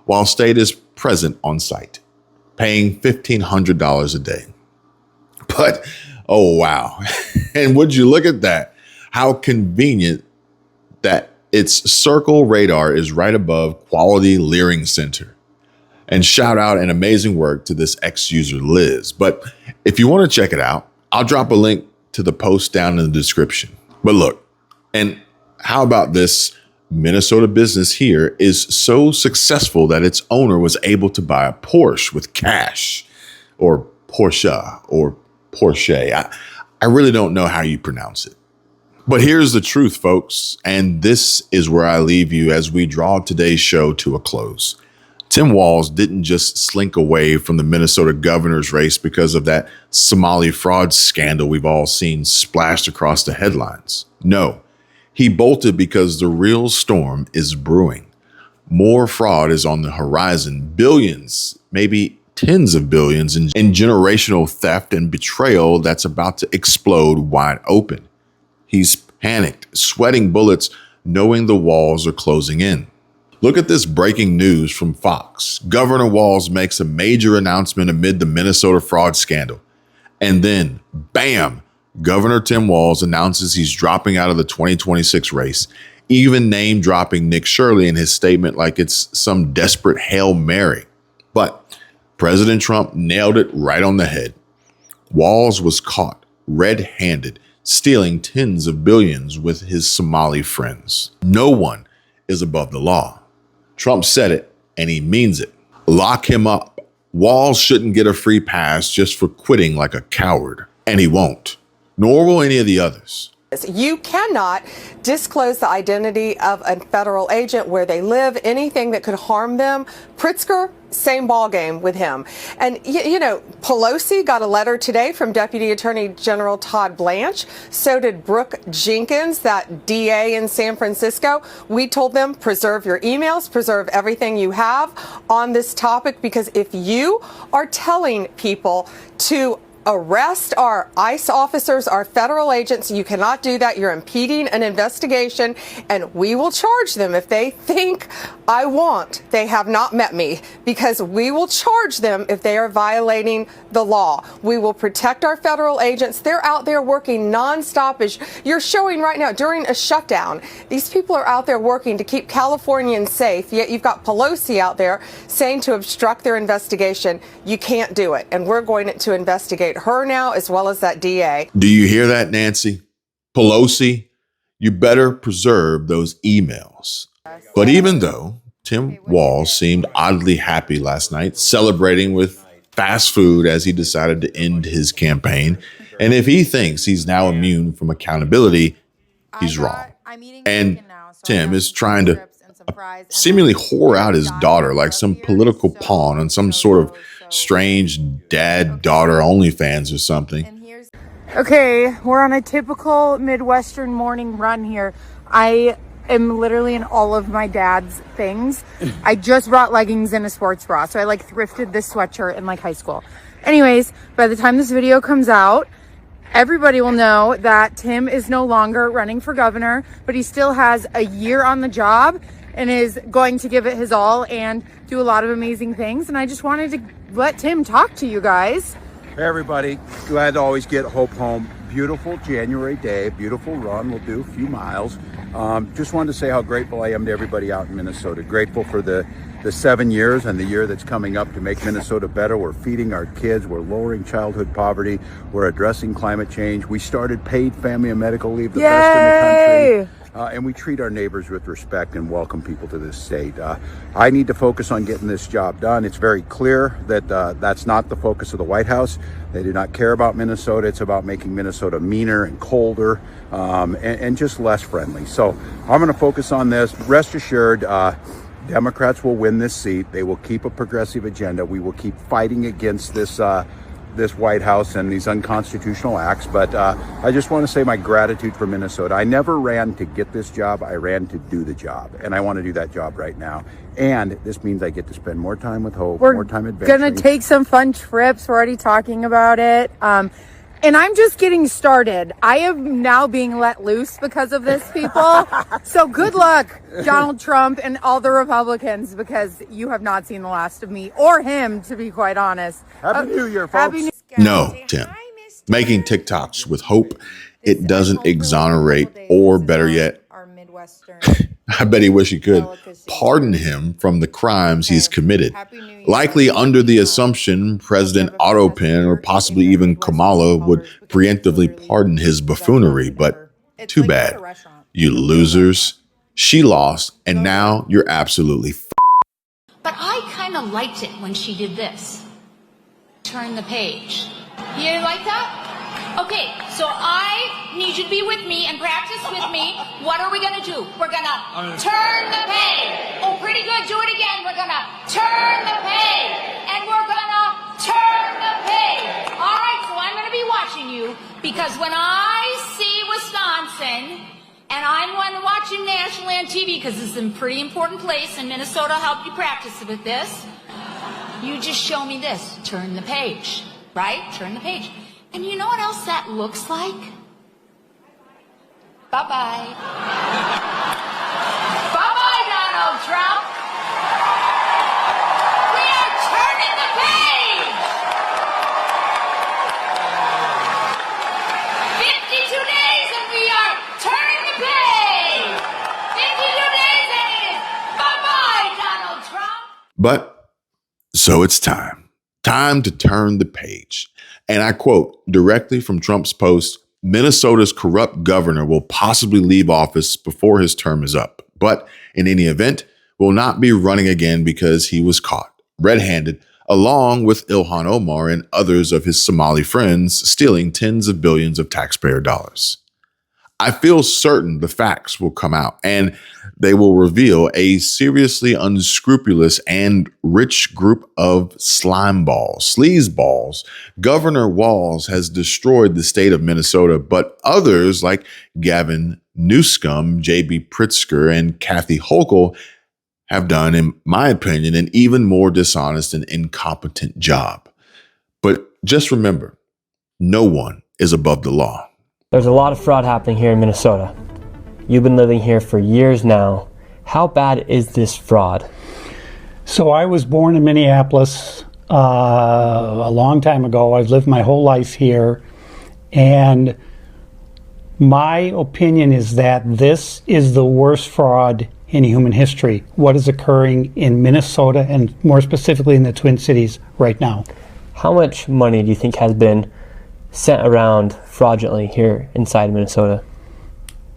[SPEAKER 1] while state is present on site, paying $1,500 a day. But, oh, wow. And would you look at that? How convenient that its circle radar is right above Quality Leering Center. And shout out and amazing work to this ex-user Liz. But if you want to check it out, I'll drop a link to the post down in the description. But look, and how about this? Minnesota business here is so successful that its owner was able to buy a Porsche with cash, or Porsche, or Porsche. I really don't know how you pronounce it. But here's the truth, folks, and this is where I leave you as we draw today's show to a close. Tim Walz didn't just slink away from the Minnesota governor's race because of that Somali fraud scandal we've all seen splashed across the headlines. No, he bolted because the real storm is brewing. More fraud is on the horizon. Billions, maybe tens of billions in generational theft and betrayal that's about to explode wide open. He's panicked, sweating bullets, knowing the walls are closing in. Look at this breaking news from Fox. Governor Walz makes a major announcement amid the Minnesota fraud scandal. And then, bam, Governor Tim Walz announces he's dropping out of the 2026 race, even name dropping Nick Shirley in his statement like it's some desperate Hail Mary. But President Trump nailed it right on the head. Walz was caught red-handed, stealing tens of billions with his Somali friends. No one is above the law. Trump said it, and he means it. Lock him up. Walz shouldn't get a free pass just for quitting like a coward, and he won't. Nor will any of the others.
[SPEAKER 18] You cannot disclose the identity of a federal agent, where they live, anything that could harm them. Pritzker, same ballgame with him. And, you know, Pelosi got a letter today from Deputy Attorney General Todd Blanche. So did Brooke Jenkins, that DA in San Francisco. We told them, preserve your emails, preserve everything you have on this topic, because if you are telling people to arrest our ICE officers, our federal agents. You cannot do that. You're impeding an investigation, and we will charge them if they think they have not met me, because we will charge them if they are violating the law. We will protect our federal agents. They're out there working nonstop, as you're showing right now during a shutdown. These people are out there working to keep Californians safe, yet you've got Pelosi out there saying to obstruct their investigation. You can't do it, and we're going to investigate her now as well as that DA.
[SPEAKER 1] Do you hear that, Nancy? Pelosi, you better preserve those emails. But even though Tim Walz seemed oddly happy last night, celebrating with fast food as he decided to end his campaign, and if he thinks he's now immune from accountability, he's wrong. And Tim is trying to seemingly whore out his daughter like some political pawn on some sort of strange dad-daughter OnlyFans or something.
[SPEAKER 19] Okay, we're on a typical Midwestern morning run here. I am literally in all of my dad's things. I just brought leggings and a sports bra, so I like thrifted this sweatshirt in like high school. Anyways, by the time this video comes out, everybody will know that Tim is no longer running for governor, but he still has a year on the job and is going to give it his all and do a lot of amazing things. And I just wanted to let Tim talk to you guys.
[SPEAKER 20] Hey everybody, glad to always get Hope home. Beautiful January day, beautiful run. We'll do a few miles. Just wanted to say how grateful I am to everybody out in Minnesota. Grateful for the 7 years and the year that's coming up to make Minnesota better. We're feeding our kids. We're lowering childhood poverty. We're addressing climate change. We started paid family and medical leave, the best in the country. And we treat our neighbors with respect and welcome people to this state. I need to focus on getting this job done. It's very clear that that's not the focus of the White House. They do not care about Minnesota. It's about making Minnesota meaner and colder and just less friendly. So I'm going to focus on this. Rest assured, Democrats will win this seat. They will keep a progressive agenda. We will keep fighting against this White House and these unconstitutional acts. But I just want to say my gratitude for Minnesota. I never ran to get this job. I ran to do the job. And I want to do that job right now. And this means I get to spend more time with Hope, more time adventuring.
[SPEAKER 19] We're going to take some fun trips. We're already talking about it. And I'm just getting started. I am now being let loose because of this, people. So good luck, Donald Trump and all the Republicans, because you have not seen the last of me or him, to be quite honest.
[SPEAKER 20] Happy New Year, folks.
[SPEAKER 1] No, Tim. Making TikToks with Hope, it doesn't exonerate, or better yet, I bet he wish he could pardon him from the crimes he's committed. Likely under the assumption President Otto-Pen or possibly even Kamala would preemptively pardon his buffoonery. But too bad. You losers. She lost, and now you're absolutely
[SPEAKER 8] But I kind of liked it when she did this. Turn the page. You like that? Okay, so I need you to be with me and practice with me. What are we gonna do? We're gonna turn the page. Oh, pretty good. Do it again. We're gonna turn the page. And we're gonna turn the page. All right, so I'm gonna be watching you, because when I see Wisconsin, and I'm watching nationally on TV, because this is a pretty important place, and Minnesota helped you practice with this, you just show me this. Turn the page, right? Turn the page. And you know what else that looks like? Bye-bye. Bye-bye, Donald Trump. We are turning the page. 52 days and we are turning the page. 52 days and it is bye-bye, Donald Trump.
[SPEAKER 1] But so it's time. Time to turn the page. And I quote directly from Trump's post, Minnesota's corrupt governor will possibly leave office before his term is up, but in any event, will not be running again because he was caught red-handed, along with Ilhan Omar and others of his Somali friends, stealing tens of billions of taxpayer dollars. I feel certain the facts will come out and they will reveal a seriously unscrupulous and rich group of slimeballs, sleazeballs. Governor Walz has destroyed the state of Minnesota, but others like Gavin Newsom, J.B. Pritzker, and Kathy Hochul have done, in my opinion, an even more dishonest and incompetent job. But just remember, no one is above the law.
[SPEAKER 2] There's a lot of fraud happening here in Minnesota. You've been living here for years now. How bad is this fraud?
[SPEAKER 3] So I was born in Minneapolis a long time ago. I've lived my whole life here. And my opinion is that this is the worst fraud in human history, what is occurring in Minnesota and more specifically in the Twin Cities right now.
[SPEAKER 2] How much money do you think has been sent around fraudulently here inside Minnesota?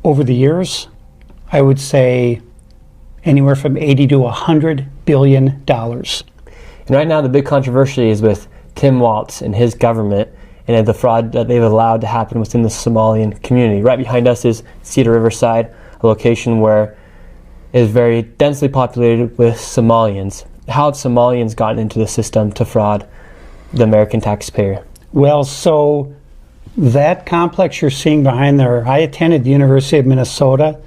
[SPEAKER 3] Over the years, I would say anywhere from 80 to $100 billion.
[SPEAKER 2] And right now the big controversy is with Tim Walz and his government and the fraud that they've allowed to happen within the Somalian community. Right behind us is Cedar Riverside, a location where it is very densely populated with Somalians. How have Somalians gotten into the system to fraud the American taxpayer?
[SPEAKER 3] Well, so that complex you're seeing behind there, I attended the University of Minnesota,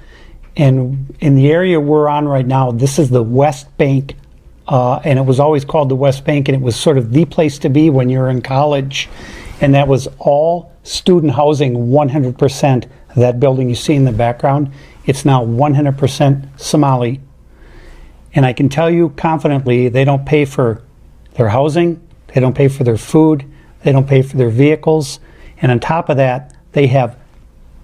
[SPEAKER 3] and in the area we're on right now, this is the West Bank, and it was always called the West Bank, and it was sort of the place to be when you're in college, and that was all student housing, 100%. That building you see in the background, it's now 100% Somali. And I can tell you confidently, they don't pay for their housing, they don't pay for their food, they don't pay for their vehicles, and on top of that, they have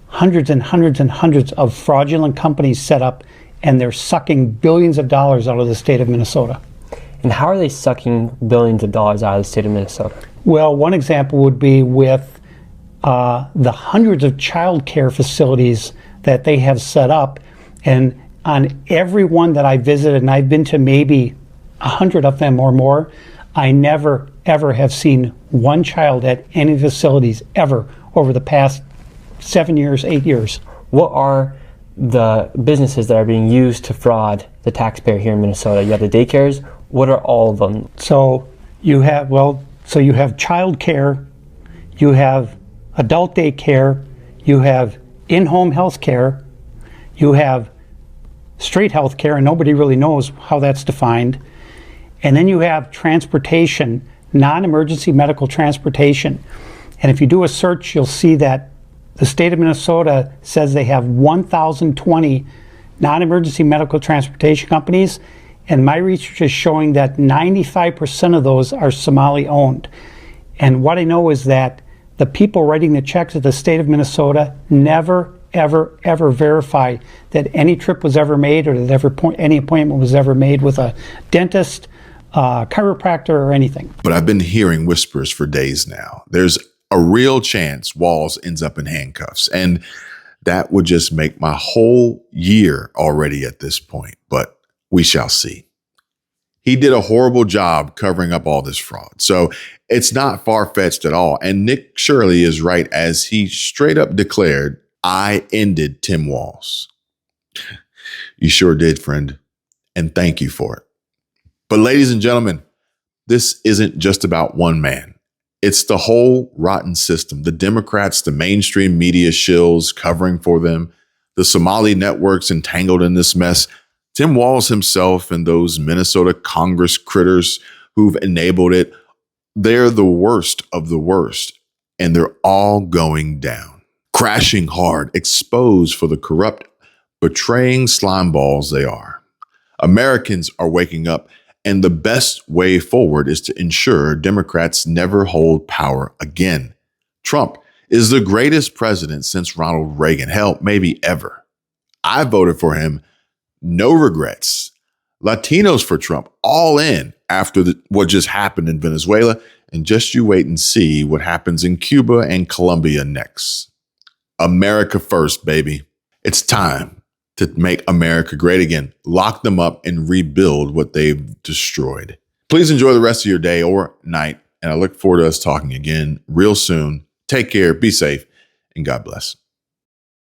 [SPEAKER 3] hundreds and hundreds and hundreds of fraudulent companies set up, and they're sucking billions of dollars out of the state of Minnesota.
[SPEAKER 2] And how are they sucking billions of dollars out of the state of Minnesota?
[SPEAKER 3] Well, one example would be with the hundreds of child care facilities that they have set up, and on every one that I visited, and I've been to maybe 100 of them or more, I never ever have seen one child at any facilities ever over the past 7 years, 8 years.
[SPEAKER 2] What are the businesses that are being used to fraud the taxpayer here in Minnesota? You have the daycares. What are all of them?
[SPEAKER 3] So you have, you have child care, you have adult daycare, you have in-home health care, you have straight health care, and nobody really knows how that's defined. And then you have transportation, non-emergency medical transportation. And if you do a search, you'll see that the state of Minnesota says they have 1,020 non-emergency medical transportation companies. And my research is showing that 95% of those are Somali owned. And what I know is that the people writing the checks at the state of Minnesota never, ever, ever verify that any trip was ever made or that any appointment was ever made with a dentist, chiropractor, or anything.
[SPEAKER 1] But I've been hearing whispers for days now. There's a real chance Walz ends up in handcuffs, and that would just make my whole year already at this point, but we shall see. He did a horrible job covering up all this fraud, so it's not far-fetched at all. And Nick Shirley is right as he straight up declared, I ended Tim Walz. You sure did, friend, and thank you for it. But ladies and gentlemen, this isn't just about one man. It's the whole rotten system. The Democrats, the mainstream media shills covering for them, the Somali networks entangled in this mess, Tim Walz himself and those Minnesota Congress critters who've enabled it. They're the worst of the worst, and they're all going down, crashing hard, exposed for the corrupt, betraying slimeballs they are. Americans are waking up, and the best way forward is to ensure Democrats never hold power again. Trump is the greatest president since Ronald Reagan, hell, maybe ever. I voted for him, no regrets. Latinos for Trump, all in after what just happened in Venezuela, and just you wait and see what happens in Cuba and Colombia next. America first, baby. It's time to make America great again. Lock them up and rebuild what they've destroyed. Please enjoy the rest of your day or night, and I look forward to us talking again real soon. Take care, be safe, and God bless.